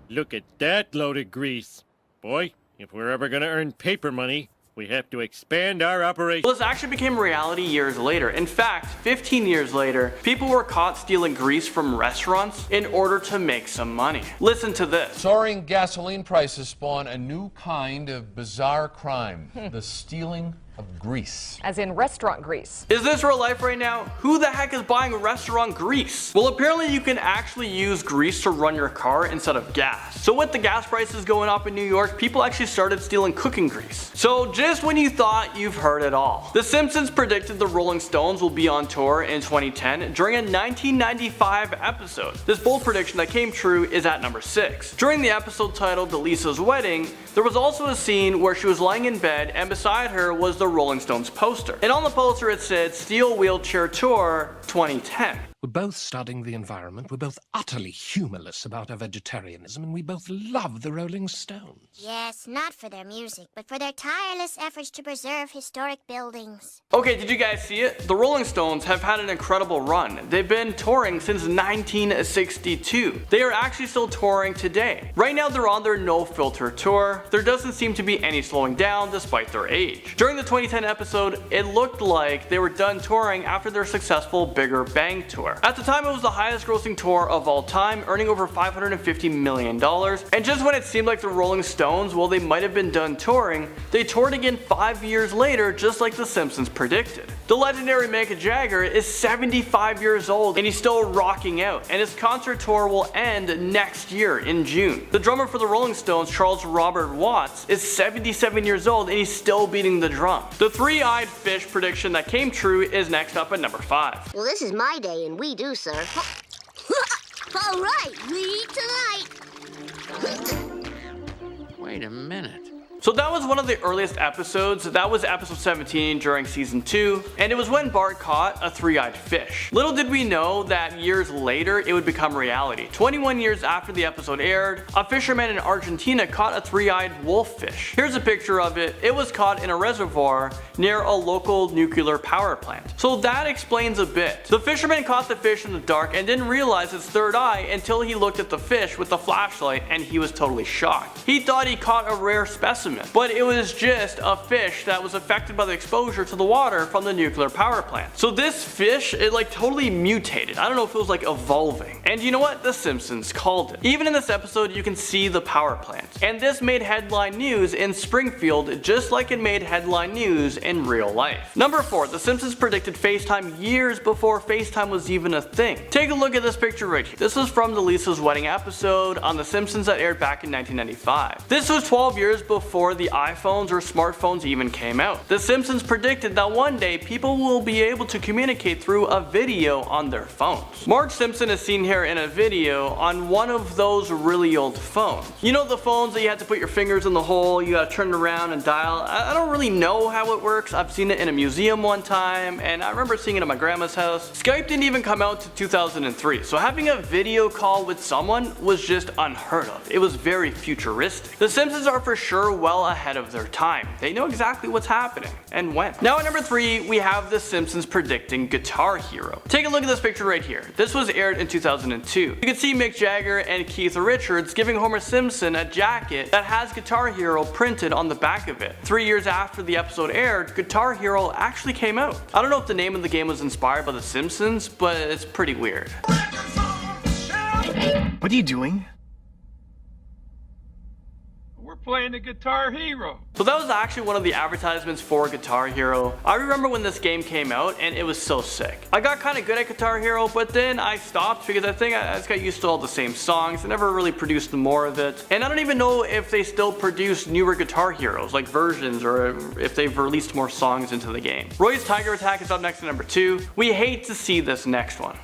Look at that load of grease. Boy, if we're ever gonna earn paper money, we have to expand our operation. Well, this actually became reality years later. In fact, 15 years later, people were caught stealing grease from restaurants in order to make some money. Listen to this. Soaring gasoline prices spawn a new kind of bizarre crime, the stealing of grease. As in restaurant grease. Is this real life right now? Who the heck is buying restaurant grease? Well, apparently you can actually use grease to run your car instead of gas. So with the gas prices going up in New York, people actually started stealing cooking grease. So just when you thought you've heard it all, The Simpsons predicted the Rolling Stones will be on tour in 2010 during a 1995 episode. This bold prediction that came true is at number 6. During the episode titled Lisa's Wedding, there was also a scene where she was lying in bed and beside her was the Rolling Stones poster. And on the poster it said Steel Wheelchair Tour 2010. We're both studying the environment, we're both utterly humorless about our vegetarianism, and we both love the Rolling Stones. Yes, not for their music, but for their tireless efforts to preserve historic buildings. Okay, did you guys see it? The Rolling Stones have had an incredible run. They've been touring since 1962. They are actually still touring today. Right now they're on their No Filter tour. There doesn't seem to be any slowing down despite their age. During the 2010 episode, it looked like they were done touring after their successful Bigger Bang tour. At the time, it was the highest grossing tour of all time, earning over $550 million. And just when it seemed like the Rolling Stones, well, they might have been done touring, they toured again 5 years later, just like The Simpsons predicted. The legendary Mick Jagger is 75 years old and he's still rocking out, and his concert tour will end next year in June. The drummer for the Rolling Stones, Charles Robert Watts, is 77 years old and he's still beating the drum. The three-eyed fish prediction that came true is next up at number 5. Well, this is my day, and we do, sir. All right, we eat tonight. Wait a minute. So that was one of the earliest episodes. That was episode 17 during season 2, and it was when Bart caught a three-eyed fish. Little did we know that years later it would become reality. 21 years after the episode aired, a fisherman in Argentina caught a three-eyed wolffish. Here's a picture of it. It was caught in a reservoir near a local nuclear power plant. So that explains a bit. The fisherman caught the fish in the dark and didn't realize its third eye until he looked at the fish with the flashlight, and he was totally shocked. He thought he caught a rare specimen, but it was just a fish that was affected by the exposure to the water from the nuclear power plant. So this fish, it like totally mutated. I don't know if it was like evolving. And you know what? The Simpsons called it. Even in this episode, you can see the power plant. And this made headline news in Springfield just like it made headline news in real life. Number 4, The Simpsons predicted FaceTime years before FaceTime was even a thing. Take a look at this picture right here. This was from the Lisa's Wedding episode on The Simpsons that aired back in 1995. This was 12 years before the iPhones or smartphones even came out. The Simpsons predicted that one day people will be able to communicate through a video on their phones. Marge Simpson is seen here in a video on one of those really old phones. You know, the phones that you have to put your fingers in the hole, you gotta turn it around and dial. I don't really know how it works. I've seen it in a museum one time, and I remember seeing it at my grandma's house. Skype didn't even come out to 2003, so having a video call with someone was just unheard of. It was very futuristic. The Simpsons are for sure well ahead of their time. They know exactly what's happening and when. Now at number 3, we have The Simpsons predicting Guitar Hero. Take a look at this picture right here. This was aired in 2002. You can see Mick Jagger and Keith Richards giving Homer Simpson a jacket that has Guitar Hero printed on the back of it. 3 years after the episode aired, Guitar Hero actually came out. I don't know if the name of the game was inspired by The Simpsons, but it's pretty weird. What are you doing? We're playing the Guitar Hero. So that was actually one of the advertisements for Guitar Hero. I remember when this game came out and it was so sick. I got kind of good at Guitar Hero, but then I stopped because I think I just got used to all the same songs. I never really produced more of it. And I don't even know if they still produce newer Guitar Heroes, like versions, or if they've released more songs into the game. Roy's Tiger Attack is up next to number 2. We hate to see this next one.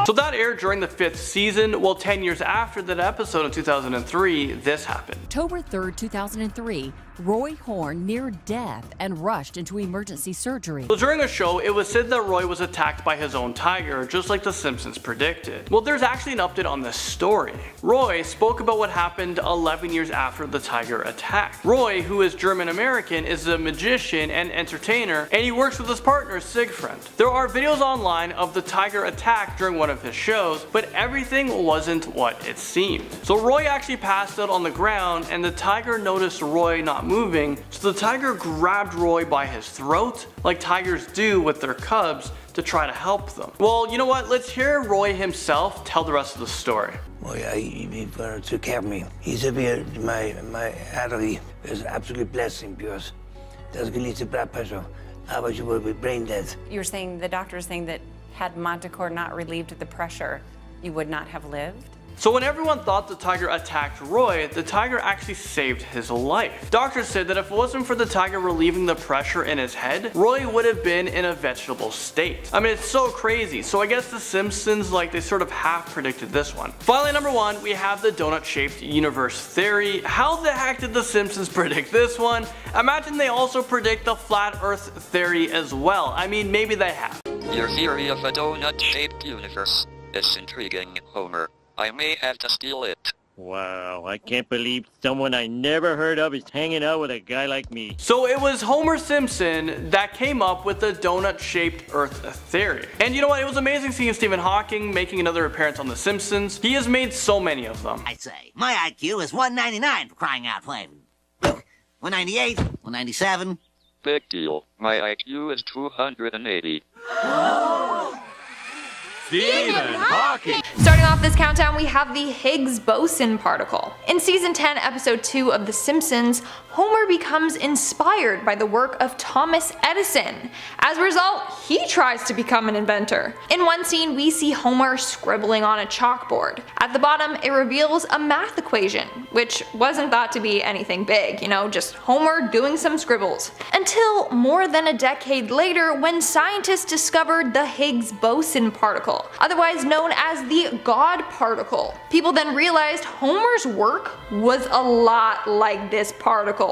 So that aired during the 5th season, well 10 years after that episode in 2003, this happened. October 3rd, 2003, Roy Horn near death and rushed into emergency surgery. So during a show, it was said that Roy was attacked by his own tiger, just like The Simpsons predicted. Well, there's actually an update on this story. Roy spoke about what happened 11 years after the tiger attack. Roy, who is German American, is a magician and entertainer, and he works with his partner Siegfried. There are videos online of the tiger attack during one of his shows, but everything wasn't what it seemed. So Roy actually passed out on the ground, and the tiger noticed Roy not moving, so the tiger grabbed Roy by his throat, like tigers do with their cubs, to try to help them. Well, you know what? Let's hear Roy himself tell the rest of the story. Well, he took care of me. He said my artery is absolutely blessing because das geliebte blood pressure. Aber you will be brain dead. You're saying the doctor is saying that had Montecor not relieved the pressure, you would not have lived? So when everyone thought the tiger attacked Roy, the tiger actually saved his life. Doctors said that if it wasn't for the tiger relieving the pressure in his head, Roy would have been in a vegetable state. I mean, it's so crazy. So I guess The Simpsons, they sort of half predicted this one. Finally, number 1, we have the donut-shaped universe theory. How the heck did The Simpsons predict this one? Imagine they also predict the flat earth theory as well. I mean, maybe they have. Your theory of a donut-shaped universe is intriguing, Homer. I may have to steal it. Wow, I can't believe someone I never heard of is hanging out with a guy like me. So it was Homer Simpson that came up with the donut-shaped Earth theory. And you know what? It was amazing seeing Stephen Hawking making another appearance on The Simpsons. He has made so many of them. I say, my IQ is 199 for crying out loud. 198, 197. Big deal. My IQ is 280. Stephen Hawking! Starting off this countdown, we have the Higgs boson particle. In season 10, episode 2 of The Simpsons, Homer becomes inspired by the work of Thomas Edison. As a result, he tries to become an inventor. In one scene, we see Homer scribbling on a chalkboard. At the bottom, it reveals a math equation, which wasn't thought to be anything big, just Homer doing some scribbles. Until more than a decade later, when scientists discovered the Higgs boson particle, otherwise known as the God particle. People then realized Homer's work was a lot like this particle.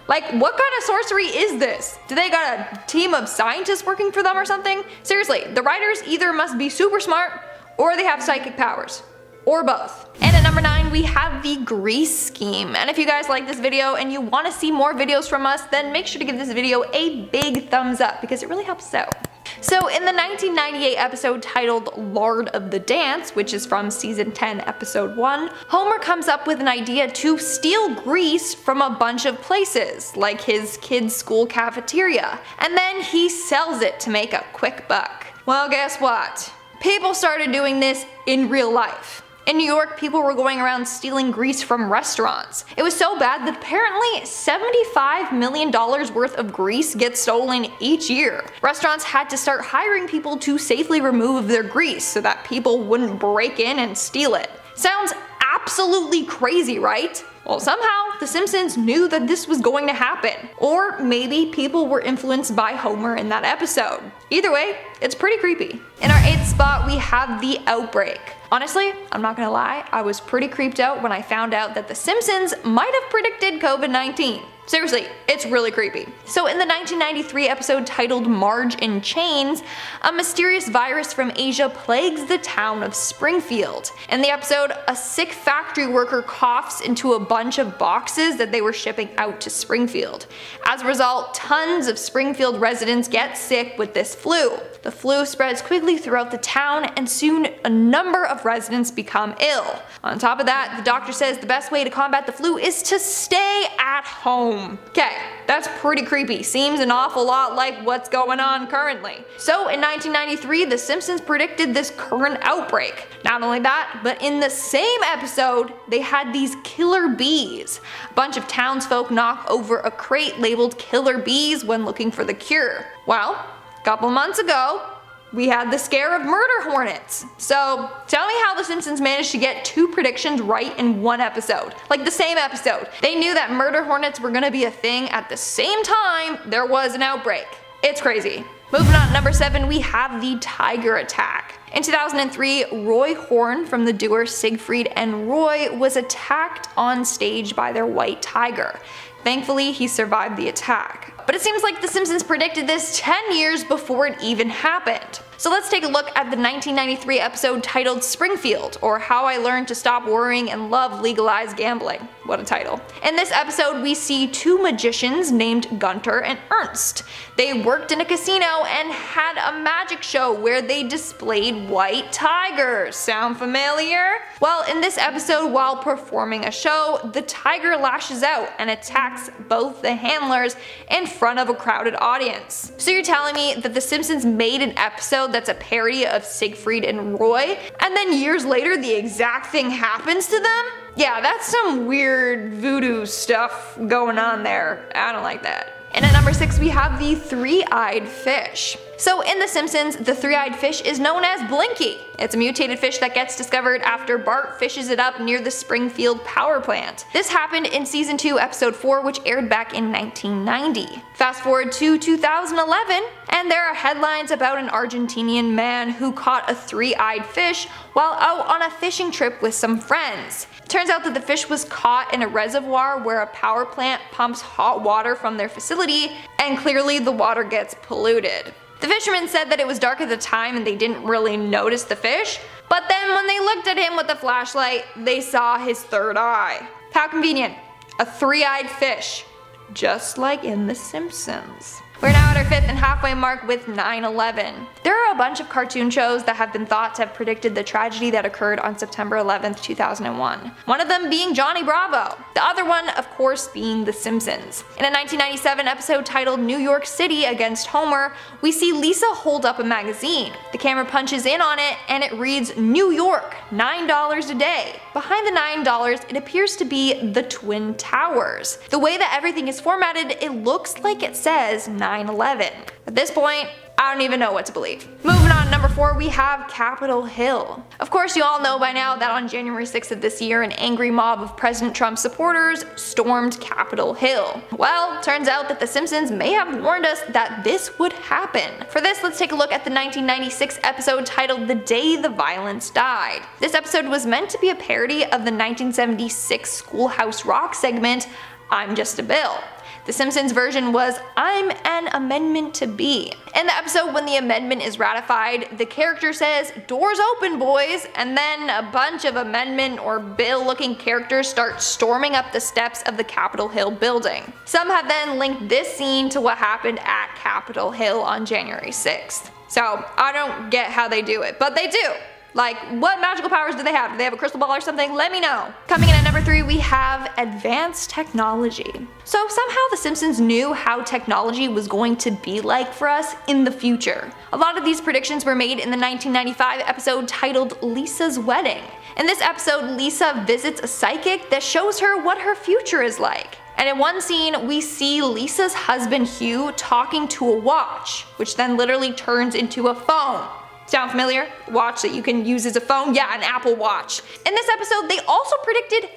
Like, what kind of sorcery is this? Do they got a team of scientists working for them or something? Seriously, the writers either must be super smart or they have psychic powers. Or both. And at number 9, we have the grease scheme. And if you guys like this video and you want to see more videos from us, then make sure to give this video a big thumbs up because it really helps us out. So in the 1998 episode titled Lord of the Dance, which is from season 10 episode 1, Homer comes up with an idea to steal grease from a bunch of places, like his kid's school cafeteria, and then he sells it to make a quick buck. Well, guess what? People started doing this in real life. In New York, people were going around stealing grease from restaurants. It was so bad that apparently $75 million worth of grease gets stolen each year. Restaurants had to start hiring people to safely remove their grease so that people wouldn't break in and steal it. Sounds absolutely crazy, right? Well, somehow, The Simpsons knew that this was going to happen. Or maybe people were influenced by Homer in that episode. Either way, it's pretty creepy. In our 8th spot, we have the Outbreak. Honestly, I'm not gonna lie, I was pretty creeped out when I found out that The Simpsons might have predicted COVID-19. Seriously, it's really creepy. So in the 1993 episode titled Marge in Chains, a mysterious virus from Asia plagues the town of Springfield. In the episode, a sick factory worker coughs into a bunch of boxes that they were shipping out to Springfield. As a result, tons of Springfield residents get sick with this flu. The flu spreads quickly throughout the town, and soon a number of residents become ill. On top of that, the doctor says the best way to combat the flu is to stay at home. Okay, that's pretty creepy. Seems an awful lot like what's going on currently. So in 1993, The Simpsons predicted this current outbreak. Not only that, but in the same episode, they had these killer bees. A bunch of townsfolk knock over a crate labeled killer bees when looking for the cure. Well, a couple months ago, we had the scare of murder hornets. So tell me how The Simpsons managed to get 2 predictions right in one episode. Like the same episode. They knew that murder hornets were gonna be a thing at the same time there was an outbreak. It's crazy. Moving on to number 7, we have the tiger attack. In 2003, Roy Horn from the duo Siegfried and Roy was attacked on stage by their white tiger. Thankfully, he survived the attack. But it seems like The Simpsons predicted this 10 years before it even happened. So let's take a look at the 1993 episode titled Springfield, or How I Learned to Stop Worrying and Love Legalized Gambling. What a title. In this episode, we see two magicians named Gunter and Ernst. They worked in a casino and had a magic show where they displayed white tigers. Sound familiar? Well, in this episode, while performing a show, the tiger lashes out and attacks both the handlers in front of a crowded audience. So you're telling me that The Simpsons made an episode that's a parody of Siegfried and Roy, and then years later the exact thing happens to them? Yeah, that's some weird voodoo stuff going on there. I don't like that. And at number 6 we have the three-eyed fish. So in The Simpsons, the three-eyed fish is known as Blinky. It's a mutated fish that gets discovered after Bart fishes it up near the Springfield power plant. This happened in season 2 episode 4, which aired back in 1990. Fast forward to 2011 and there are headlines about an Argentinian man who caught a three-eyed fish while out on a fishing trip with some friends. Turns out that the fish was caught in a reservoir where a power plant pumps hot water from their facility, and clearly the water gets polluted. The fishermen said that it was dark at the time and they didn't really notice the fish, but then when they looked at him with the flashlight, they saw his third eye. How convenient. A three-eyed fish. Just like in The Simpsons. We're now at our 5th and halfway mark with 9/11. There are a bunch of cartoon shows that have been thought to have predicted the tragedy that occurred on September 11th, 2001. One of them being Johnny Bravo. The other one, of course, being The Simpsons. In a 1997 episode titled New York City Against Homer, we see Lisa hold up a magazine. The camera punches in on it and it reads New York, $9 a day. Behind the $9, it appears to be the Twin Towers. The way that everything is formatted, it looks like it says 9/11. At this point, I don't even know what to believe. Moving on to number 4, we have Capitol Hill. Of course, you all know by now that on January 6th of this year, an angry mob of President Trump's supporters stormed Capitol Hill. Well, turns out that The Simpsons may have warned us that this would happen. For this, let's take a look at the 1996 episode titled The Day the Violence Died. This episode was meant to be a parody of the 1976 Schoolhouse Rock segment, I'm Just a Bill. The Simpsons version was I'm an amendment to be. In the episode when the amendment is ratified, the character says, "Doors open, boys," and then a bunch of amendment or bill looking characters start storming up the steps of the Capitol Hill building. Some have then linked this scene to what happened at Capitol Hill on January 6th. So I don't get how they do it, but they do. Like, what magical powers do they have? Do they have a crystal ball or something? Let me know. Coming in at number 3, we have advanced technology. So somehow The Simpsons knew how technology was going to be like for us in the future. A lot of these predictions were made in the 1995 episode titled Lisa's Wedding. In this episode, Lisa visits a psychic that shows her what her future is like. And in one scene, we see Lisa's husband Hugh talking to a watch, which then literally turns into a phone. Sound familiar? Watch that you can use as a phone? Yeah, an Apple Watch. In this episode, they also predicted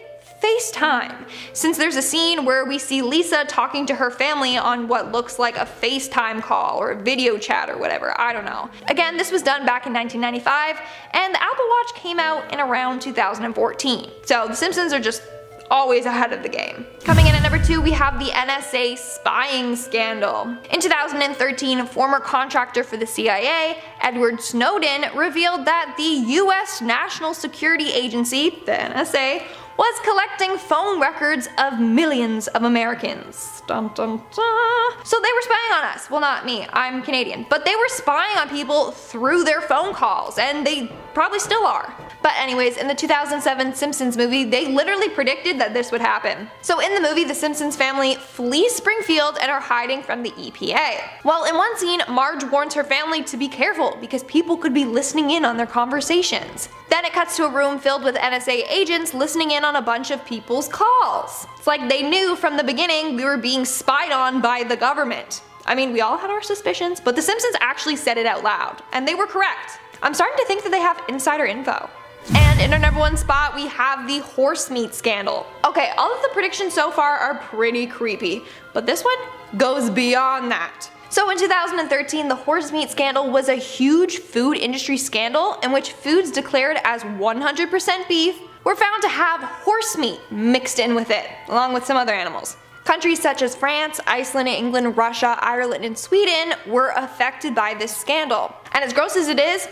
FaceTime, since there's a scene where we see Lisa talking to her family on what looks like a FaceTime call or a video chat or whatever, I don't know. Again, this was done back in 1995, and the Apple Watch came out in around 2014. So The Simpsons are just always ahead of the game. Coming in at number 2, we have the NSA spying scandal. In 2013, a former contractor for the CIA, Edward Snowden, revealed that the US National Security Agency, the NSA, was collecting phone records of millions of Americans. Dun, dun, dun. So they were spying on us. Well, not me, I'm Canadian. But they were spying on people through their phone calls, and they probably still are. But anyways, in the 2007 Simpsons movie, they literally predicted that this would happen. So in the movie, the Simpsons family flee Springfield and are hiding from the EPA. Well, in one scene, Marge warns her family to be careful because people could be listening in on their conversations. Then it cuts to a room filled with NSA agents listening in on a bunch of people's calls. It's like they knew from the beginning we were being spied on by the government. I mean, we all had our suspicions, but the Simpsons actually said it out loud, and they were correct. I'm starting to think that they have insider info. And in our number 1 spot, we have the horse meat scandal. Okay, all of the predictions so far are pretty creepy, but this one goes beyond that. So in 2013, the horse meat scandal was a huge food industry scandal in which foods declared as 100% beef were found to have horse meat mixed in with it, along with some other animals. Countries such as France, Iceland, England, Russia, Ireland, and Sweden were affected by this scandal. And as gross as it is,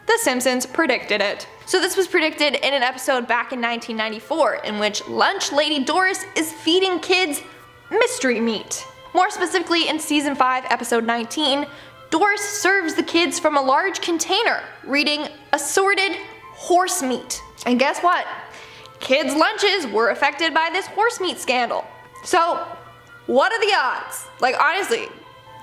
The Simpsons predicted it. So this was predicted in an episode back in 1994 in which Lunch Lady Doris is feeding kids mystery meat. More specifically, in season 5, episode 19, Doris serves the kids from a large container, reading assorted horse meat. And guess what? Kids' lunches were affected by this horse meat scandal. So, what are the odds? Like, honestly,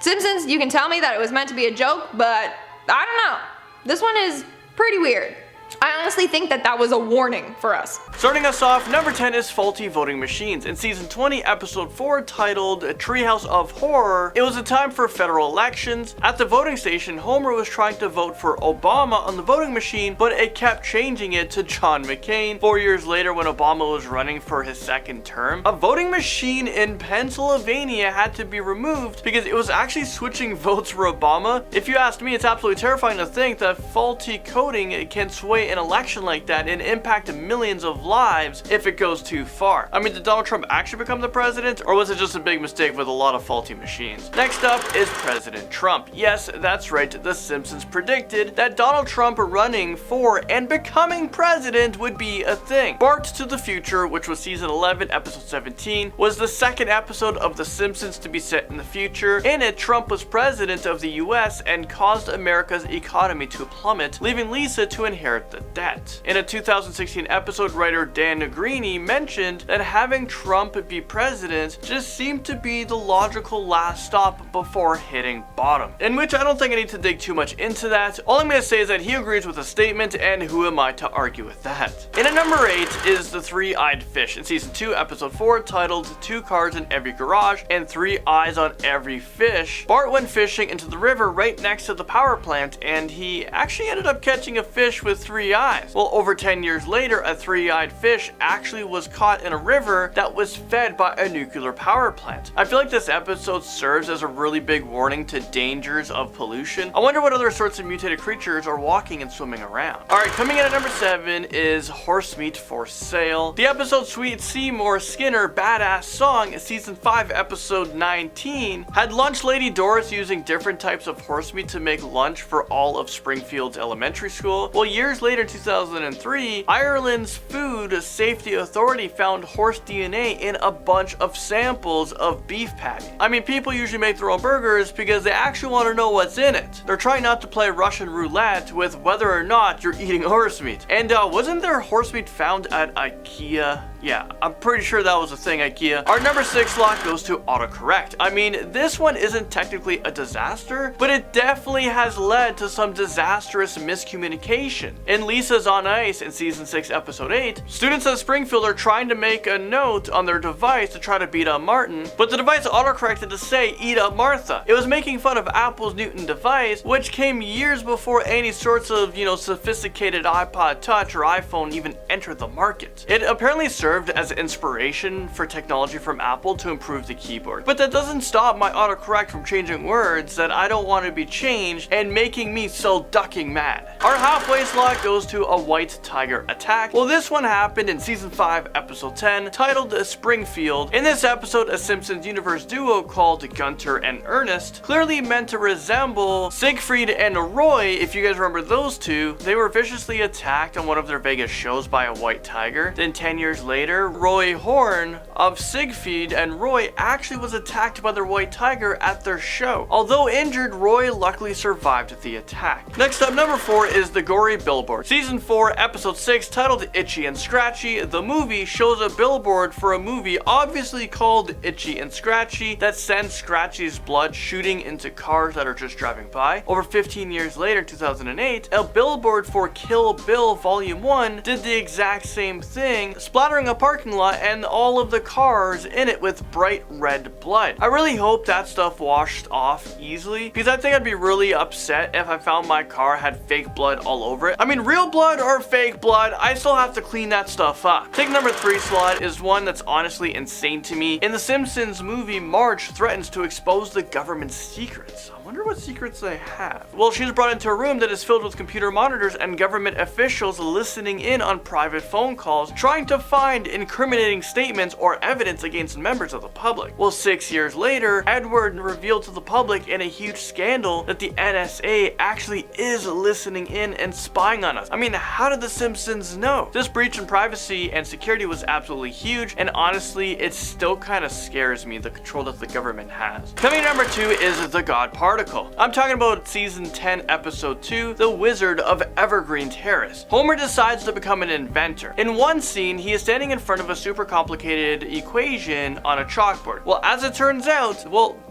Simpsons, you can tell me that it was meant to be a joke, but I don't know. This one is pretty weird. I honestly think that that was a warning for us. Starting us off, number 10 is faulty voting machines. In season 20, episode 4, titled Treehouse of Horror, it was a time for federal elections. At the voting station, Homer was trying to vote for Obama on the voting machine, but it kept changing it to John McCain. 4 years later, when Obama was running for his second term, a voting machine in Pennsylvania had to be removed because it was actually switching votes for Obama. If you ask me, it's absolutely terrifying to think that faulty coding can sway an election like that and impact millions of lives if it goes too far. I mean, did Donald Trump actually become the president, or was it just a big mistake with a lot of faulty machines? Next up is President Trump. Yes, that's right, The Simpsons predicted that Donald Trump running for and becoming president would be a thing. Bart to the Future, which was season 11, episode 17, was the second episode of The Simpsons to be set in the future. In it, Trump was president of the US and caused America's economy to plummet, leaving Lisa to inherit the debt. In a 2016 episode, writer Dan Greeny mentioned that having Trump be president just seemed to be the logical last stop before hitting bottom. In which I don't think I need to dig too much into that. All I'm going to say is that he agrees with the statement, and who am I to argue with that? In at number 8 is the Three-Eyed Fish. In season 2, episode 4, titled Two Cars in Every Garage and Three Eyes on Every Fish, Bart went fishing into the river right next to the power plant, and he actually ended up catching a fish with 3 eyes. Well, over 10 years later, a three-eyed fish actually was caught in a river that was fed by a nuclear power plant. I feel like this episode serves as a really big warning to dangers of pollution. I wonder what other sorts of mutated creatures are walking and swimming around. Alright, coming in at number 7 is Horse Meat for Sale. The episode Sweet Seymour Skinner Badass Song, season 5, episode 19, had Lunch Lady Doris using different types of horse meat to make lunch for all of Springfield's elementary school. Well, years later, 2003, Ireland's Food Safety Authority found horse DNA in a bunch of samples of beef patty. I mean, people usually make their own burgers because they actually want to know what's in it. They're trying not to play Russian roulette with whether or not you're eating horse meat. And wasn't there horse meat found at IKEA? Yeah, I'm pretty sure that was a thing, IKEA. Our number 6 lock goes to autocorrect. I mean, this one isn't technically a disaster, but it definitely has led to some disastrous miscommunication. In Lisa's on Ice in season 6, episode 8, students at Springfield are trying to make a note on their device to try to beat up Martin, but the device autocorrected to say eat up Martha. It was making fun of Apple's Newton device, which came years before any sorts of, sophisticated iPod Touch or iPhone even entered the market. It apparently served as inspiration for technology from Apple to improve the keyboard. But that doesn't stop my autocorrect from changing words that I don't want to be changed and making me so ducking mad. Our halfway slot goes to a white tiger attack. Well, this one happened in season 5, episode 10, titled Springfield. In this episode, a Simpsons universe duo called Gunter and Ernest, clearly meant to resemble Siegfried and Roy. If you guys remember those two, they were viciously attacked on one of their Vegas shows by a white tiger. Then 10 years later, Roy Horn of Siegfried and Roy actually was attacked by their white tiger at their show. Although injured, Roy luckily survived the attack. Next up, number 4 is the gory billboard. Season 4, episode 6, titled Itchy and Scratchy. The movie shows a billboard for a movie obviously called Itchy and Scratchy that sends Scratchy's blood shooting into cars that are just driving by. Over 15 years later, 2008, a billboard for Kill Bill Volume 1 did the exact same thing, splattering a a parking lot and all of the cars in it with bright red blood. I really hope that stuff washed off easily, because I think I'd be really upset if I found my car had fake blood all over it. I mean, real blood or fake blood, I still have to clean that stuff up. Take number 3 slot is one that's honestly insane to me. In the Simpsons movie, Marge threatens to expose the government's secrets. I wonder what secrets they have. Well, she's brought into a room that is filled with computer monitors and government officials listening in on private phone calls, trying to find incriminating statements or evidence against members of the public. Well, 6 years later, Edward revealed to the public in a huge scandal that the NSA actually is listening in and spying on us. I mean, how did the Simpsons know? This breach in privacy and security was absolutely huge, and honestly, it still kind of scares me, the control that the government has. Coming in number 2 is the God Particle. I'm talking about season 10, episode 2, The Wizard of Evergreen Terrace. Homer decides to become an inventor. In one scene, he is standing in front of a super complicated equation on a chalkboard. Well, as it turns out,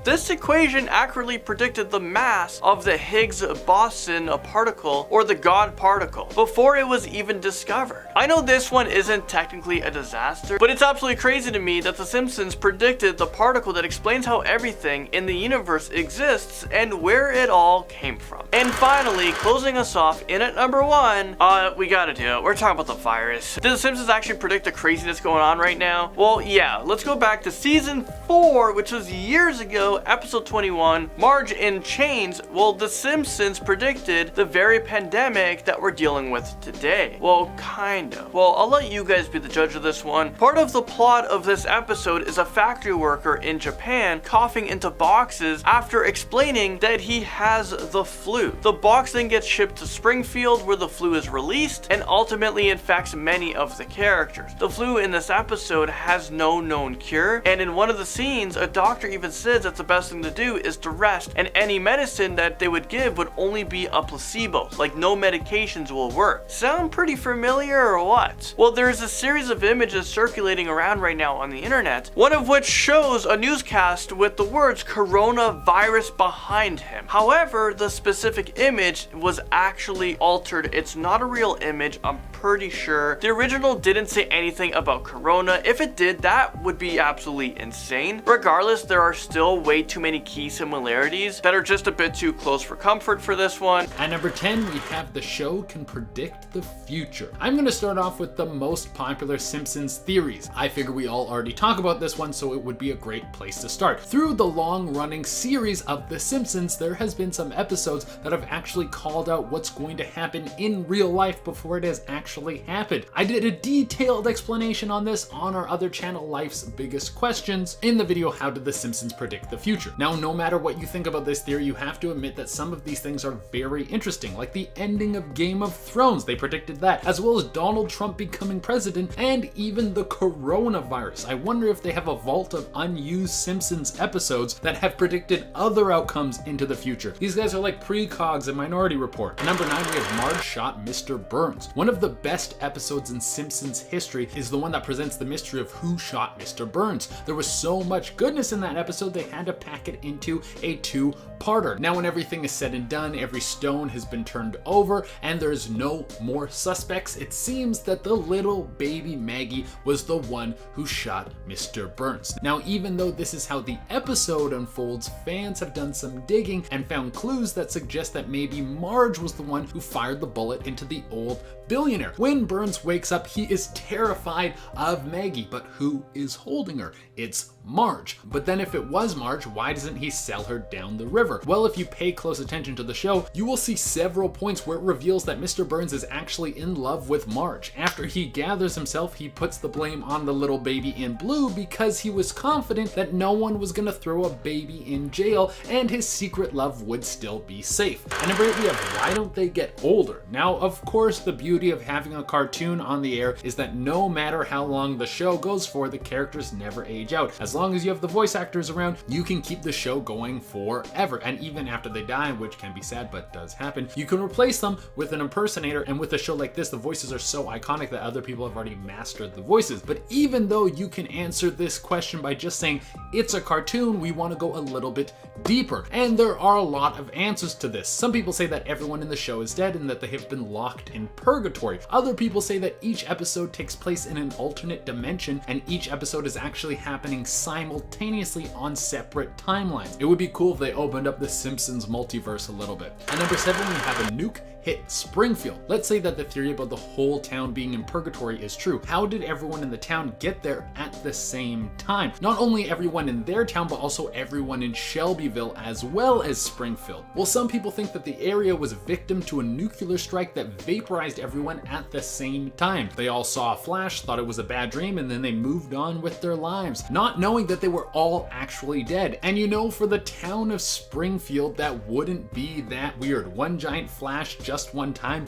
this equation accurately predicted the mass of the Higgs-boson particle, or the God particle, before it was even discovered. I know this one isn't technically a disaster, but it's absolutely crazy to me that the Simpsons predicted the particle that explains how everything in the universe exists and where it all came from. And finally, closing us off in at number 1, we gotta do it. We're talking about the virus. Did the Simpsons actually predict the craziness going on right now? Well, yeah, let's go back to season 4, which was years ago, episode 21, Marge in Chains. Well, the Simpsons predicted the very pandemic that we're dealing with today. Well, kind of. Well, I'll let you guys be the judge of this one. Part of the plot of this episode is a factory worker in Japan coughing into boxes after explaining that he has the flu. The box then gets shipped to Springfield, where the flu is released and ultimately infects many of the characters. The flu in this episode has no known cure, and in one of the scenes, a doctor even says that the best thing to do is to rest, and any medicine that they would give would only be a placebo, like no medications will work. Sound pretty familiar or what? Well, there's a series of images circulating around right now on the internet, one of which shows a newscast with the words coronavirus behind him. However, the specific image was actually altered. It's not a real image, I'm pretty sure. The original didn't say anything about corona. If it did, that would be absolutely insane. Regardless, there are still way too many key similarities that are just a bit too close for comfort for this one. At number 10, we have the show can predict the future. I'm going to start off with the most popular Simpsons theories. I figure we all already talk about this one, so it would be a great place to start. Through the long-running series of The Simpsons, there has been some episodes that have actually called out what's going to happen in real life before it has actually happened. I did a detailed explanation on this on our other channel, Life's Biggest Questions, in the video How Did The Simpsons Predict the Future? Now, no matter what you think about this theory, you have to admit that some of these things are very interesting, like the ending of Game of Thrones. They predicted that, as well as Donald Trump becoming president, and even the coronavirus. I wonder if they have a vault of unused Simpsons episodes that have predicted other outcomes into the future. These guys are like precogs in Minority Report. At number 9, we have Marge shot Mr. Burns. One of the best episodes in Simpsons history is the one that presents the mystery of who shot Mr. Burns. There was so much goodness in that episode, they had to pack it into a 2-parter. Now, when everything is said and done, every stone has been turned over, and there's no more suspects, it seems that the little baby Maggie was the one who shot Mr. Burns. Now, even though this is how the episode unfolds, fans have done some digging and found clues that suggest that maybe Marge was the one who fired the bullet into the old billionaire. When Burns wakes up, he is terrified of Maggie, but who is holding her? It's Marge. But then if it was Marge, why doesn't he sell her down the river? Well, if you pay close attention to the show, you will see several points where it reveals that Mr. Burns is actually in love with Marge. After he gathers himself, he puts the blame on the little baby in blue because he was confident that no one was gonna throw a baby in jail and his secret love would still be safe. And number 8, we have why don't they get older? Now, of course, the beauty of having a cartoon on the air is that no matter how long the show goes for, the characters never age out. As long as you have the voice actors around, you can keep the show going forever. And even after they die, which can be sad but does happen, you can replace them with an impersonator. And with a show like this, the voices are so iconic that other people have already mastered the voices. But even though you can answer this question by just saying it's a cartoon, we want to go a little bit deeper. And there are a lot of answers to this. Some people say that everyone in the show is dead and that they have been locked in purgatory. Other people say that each episode takes place place in an alternate dimension and each episode is actually happening simultaneously on separate timelines. It would be cool if they opened up the Simpsons multiverse a little bit. At number 7, we have a nuke hit Springfield. Let's say that the theory about the whole town being in purgatory is true. How did everyone in the town get there at the same time? Not only everyone in their town, but also everyone in Shelbyville as well as Springfield. Well, some people think that the area was victim to a nuclear strike that vaporized everyone at the same time. They all saw a flash, thought it was a bad dream, and then they moved on with their lives, not knowing that they were all actually dead. And you know, for the town of Springfield, that wouldn't be that weird. One giant flash just one time.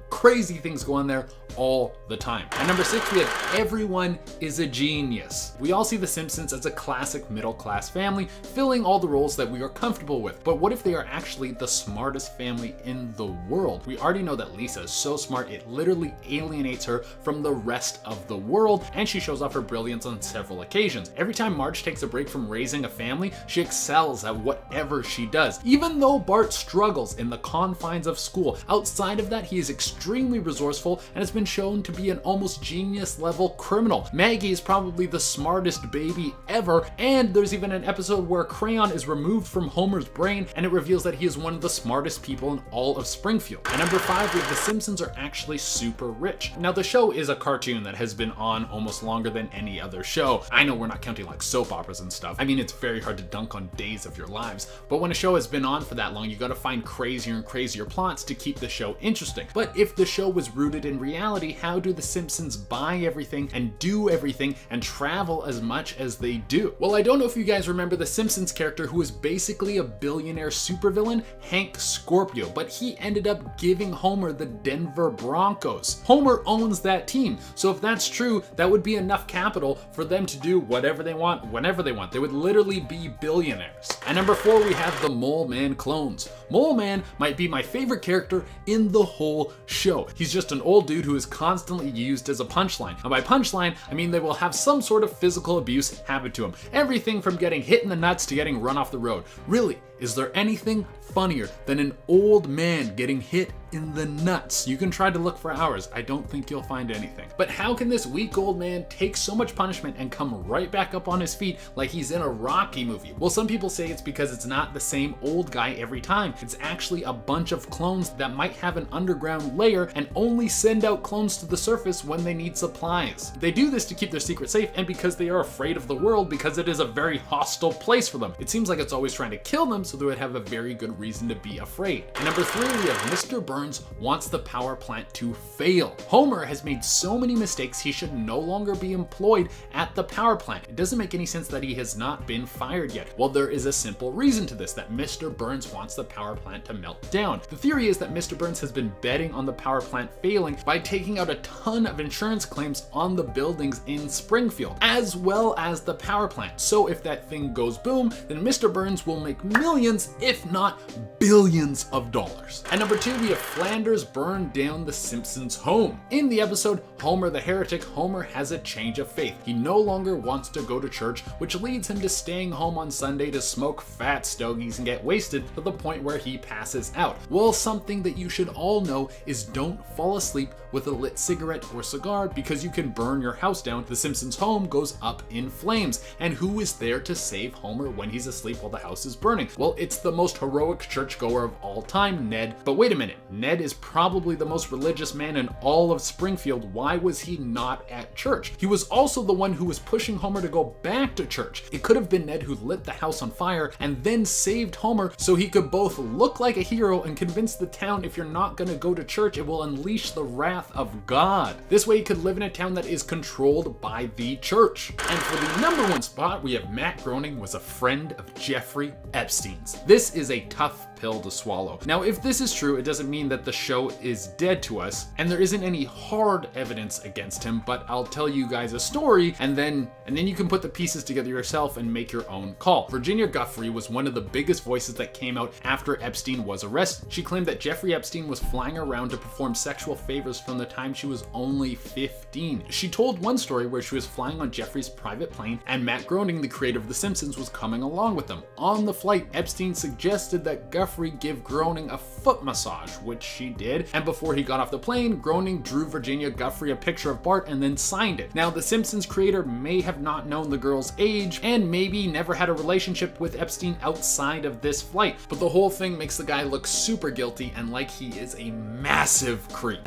Crazy things go on there all the time. At number 6, we have everyone is a genius. We all see The Simpsons as a classic middle-class family, filling all the roles that we are comfortable with. But what if they are actually the smartest family in the world? We already know that Lisa is so smart, it literally alienates her from the rest of the world, and she shows off her brilliance on several occasions. Every time Marge takes a break from raising a family, she excels at whatever she does. Even though Bart struggles in the confines of school, outside of that, he is extremely resourceful and has been shown to be an almost genius level criminal. Maggie is probably the smartest baby ever, and there's even an episode where a crayon is removed from Homer's brain and it reveals that he is one of the smartest people in all of Springfield. At number 5, we have The Simpsons are actually super rich. Now, the show is a cartoon that has been on almost longer than any other show. I know we're not counting like soap operas and stuff. I mean, it's very hard to dunk on days of your lives, but when a show has been on for that long, you gotta find crazier and crazier plots to keep the show interesting. But if the show was rooted in reality, how do the Simpsons buy everything and do everything and travel as much as they do? Well, I don't know if you guys remember the Simpsons character who was basically a billionaire supervillain, Hank Scorpio, but he ended up giving Homer the Denver Broncos. Homer owns that team, so if that's true, that would be enough capital for them to do whatever they want, whenever they want. They would literally be billionaires. At number 4, we have the Mole Man clones. Mole Man might be my favorite character in the whole show. He's just an old dude who is constantly used as a punchline. And by punchline, I mean they will have some sort of physical abuse happen to him. Everything from getting hit in the nuts to getting run off the road. Really, is there anything funnier than an old man getting hit in the nuts? You can try to look for hours. I don't think you'll find anything. But how can this weak old man take so much punishment and come right back up on his feet like he's in a Rocky movie? Well, some people say it's because it's not the same old guy every time. It's actually a bunch of clones that might have an underground layer and only send out clones to the surface when they need supplies. They do this to keep their secret safe and because they are afraid of the world, because it is a very hostile place for them. It seems like it's always trying to kill them, so they would have a very good reason to be afraid. And number 3, we have Mr. Burns wants the power plant to fail. Homer has made so many mistakes he should no longer be employed at the power plant. It doesn't make any sense that he has not been fired yet. Well, there is a simple reason to this, that Mr. Burns wants the power plant to melt down. The theory is that Mr. Burns has been betting on the power plant failing by taking out a ton of insurance claims on the buildings in Springfield, as well as the power plant. So if that thing goes boom, then Mr. Burns will make millions, if not billions of dollars. At number 2, we have Flanders burn down the Simpsons' home. In the episode Homer the Heretic, Homer has a change of faith. He no longer wants to go to church, which leads him to staying home on Sunday to smoke fat stogies and get wasted to the point where he passes out. Well, something that you should all know is don't fall asleep with a lit cigarette or cigar because you can burn your house down. The Simpsons' home goes up in flames. And who is there to save Homer when he's asleep while the house is burning? Well, it's the most heroic churchgoer of all time, Ned. But wait a minute, Ned is probably the most religious man in all of Springfield. Why was he not at church? He was also the one who was pushing Homer to go back to church. It could have been Ned who lit the house on fire and then saved Homer so he could both look like a hero and convince the town, if you're not gonna go to church, it will unleash the wrath of God. This way he could live in a town that is controlled by the church. And for the number 1 spot, we have Matt Groening was a friend of Jeffrey Epstein's. This is a tough pill to swallow. Now, if this is true, it doesn't mean that the show is dead to us, and there isn't any hard evidence against him, but I'll tell you guys a story, and then you can put the pieces together yourself and make your own call. Virginia Guffrey was one of the biggest voices that came out after Epstein was arrested. She claimed that Jeffrey Epstein was flying around to perform sexual favors from the time she was only 15. She told one story where she was flying on Jeffrey's private plane, and Matt Groening, the creator of The Simpsons, was coming along with them. On the flight, Epstein suggested that Guffrey Guffrey give Groening a foot massage, which she did, and before he got off the plane, Groening drew Virginia Guffrey a picture of Bart and then signed it. Now, The Simpsons creator may have not known the girl's age and maybe never had a relationship with Epstein outside of this flight, but the whole thing makes the guy look super guilty and like he is a massive creep.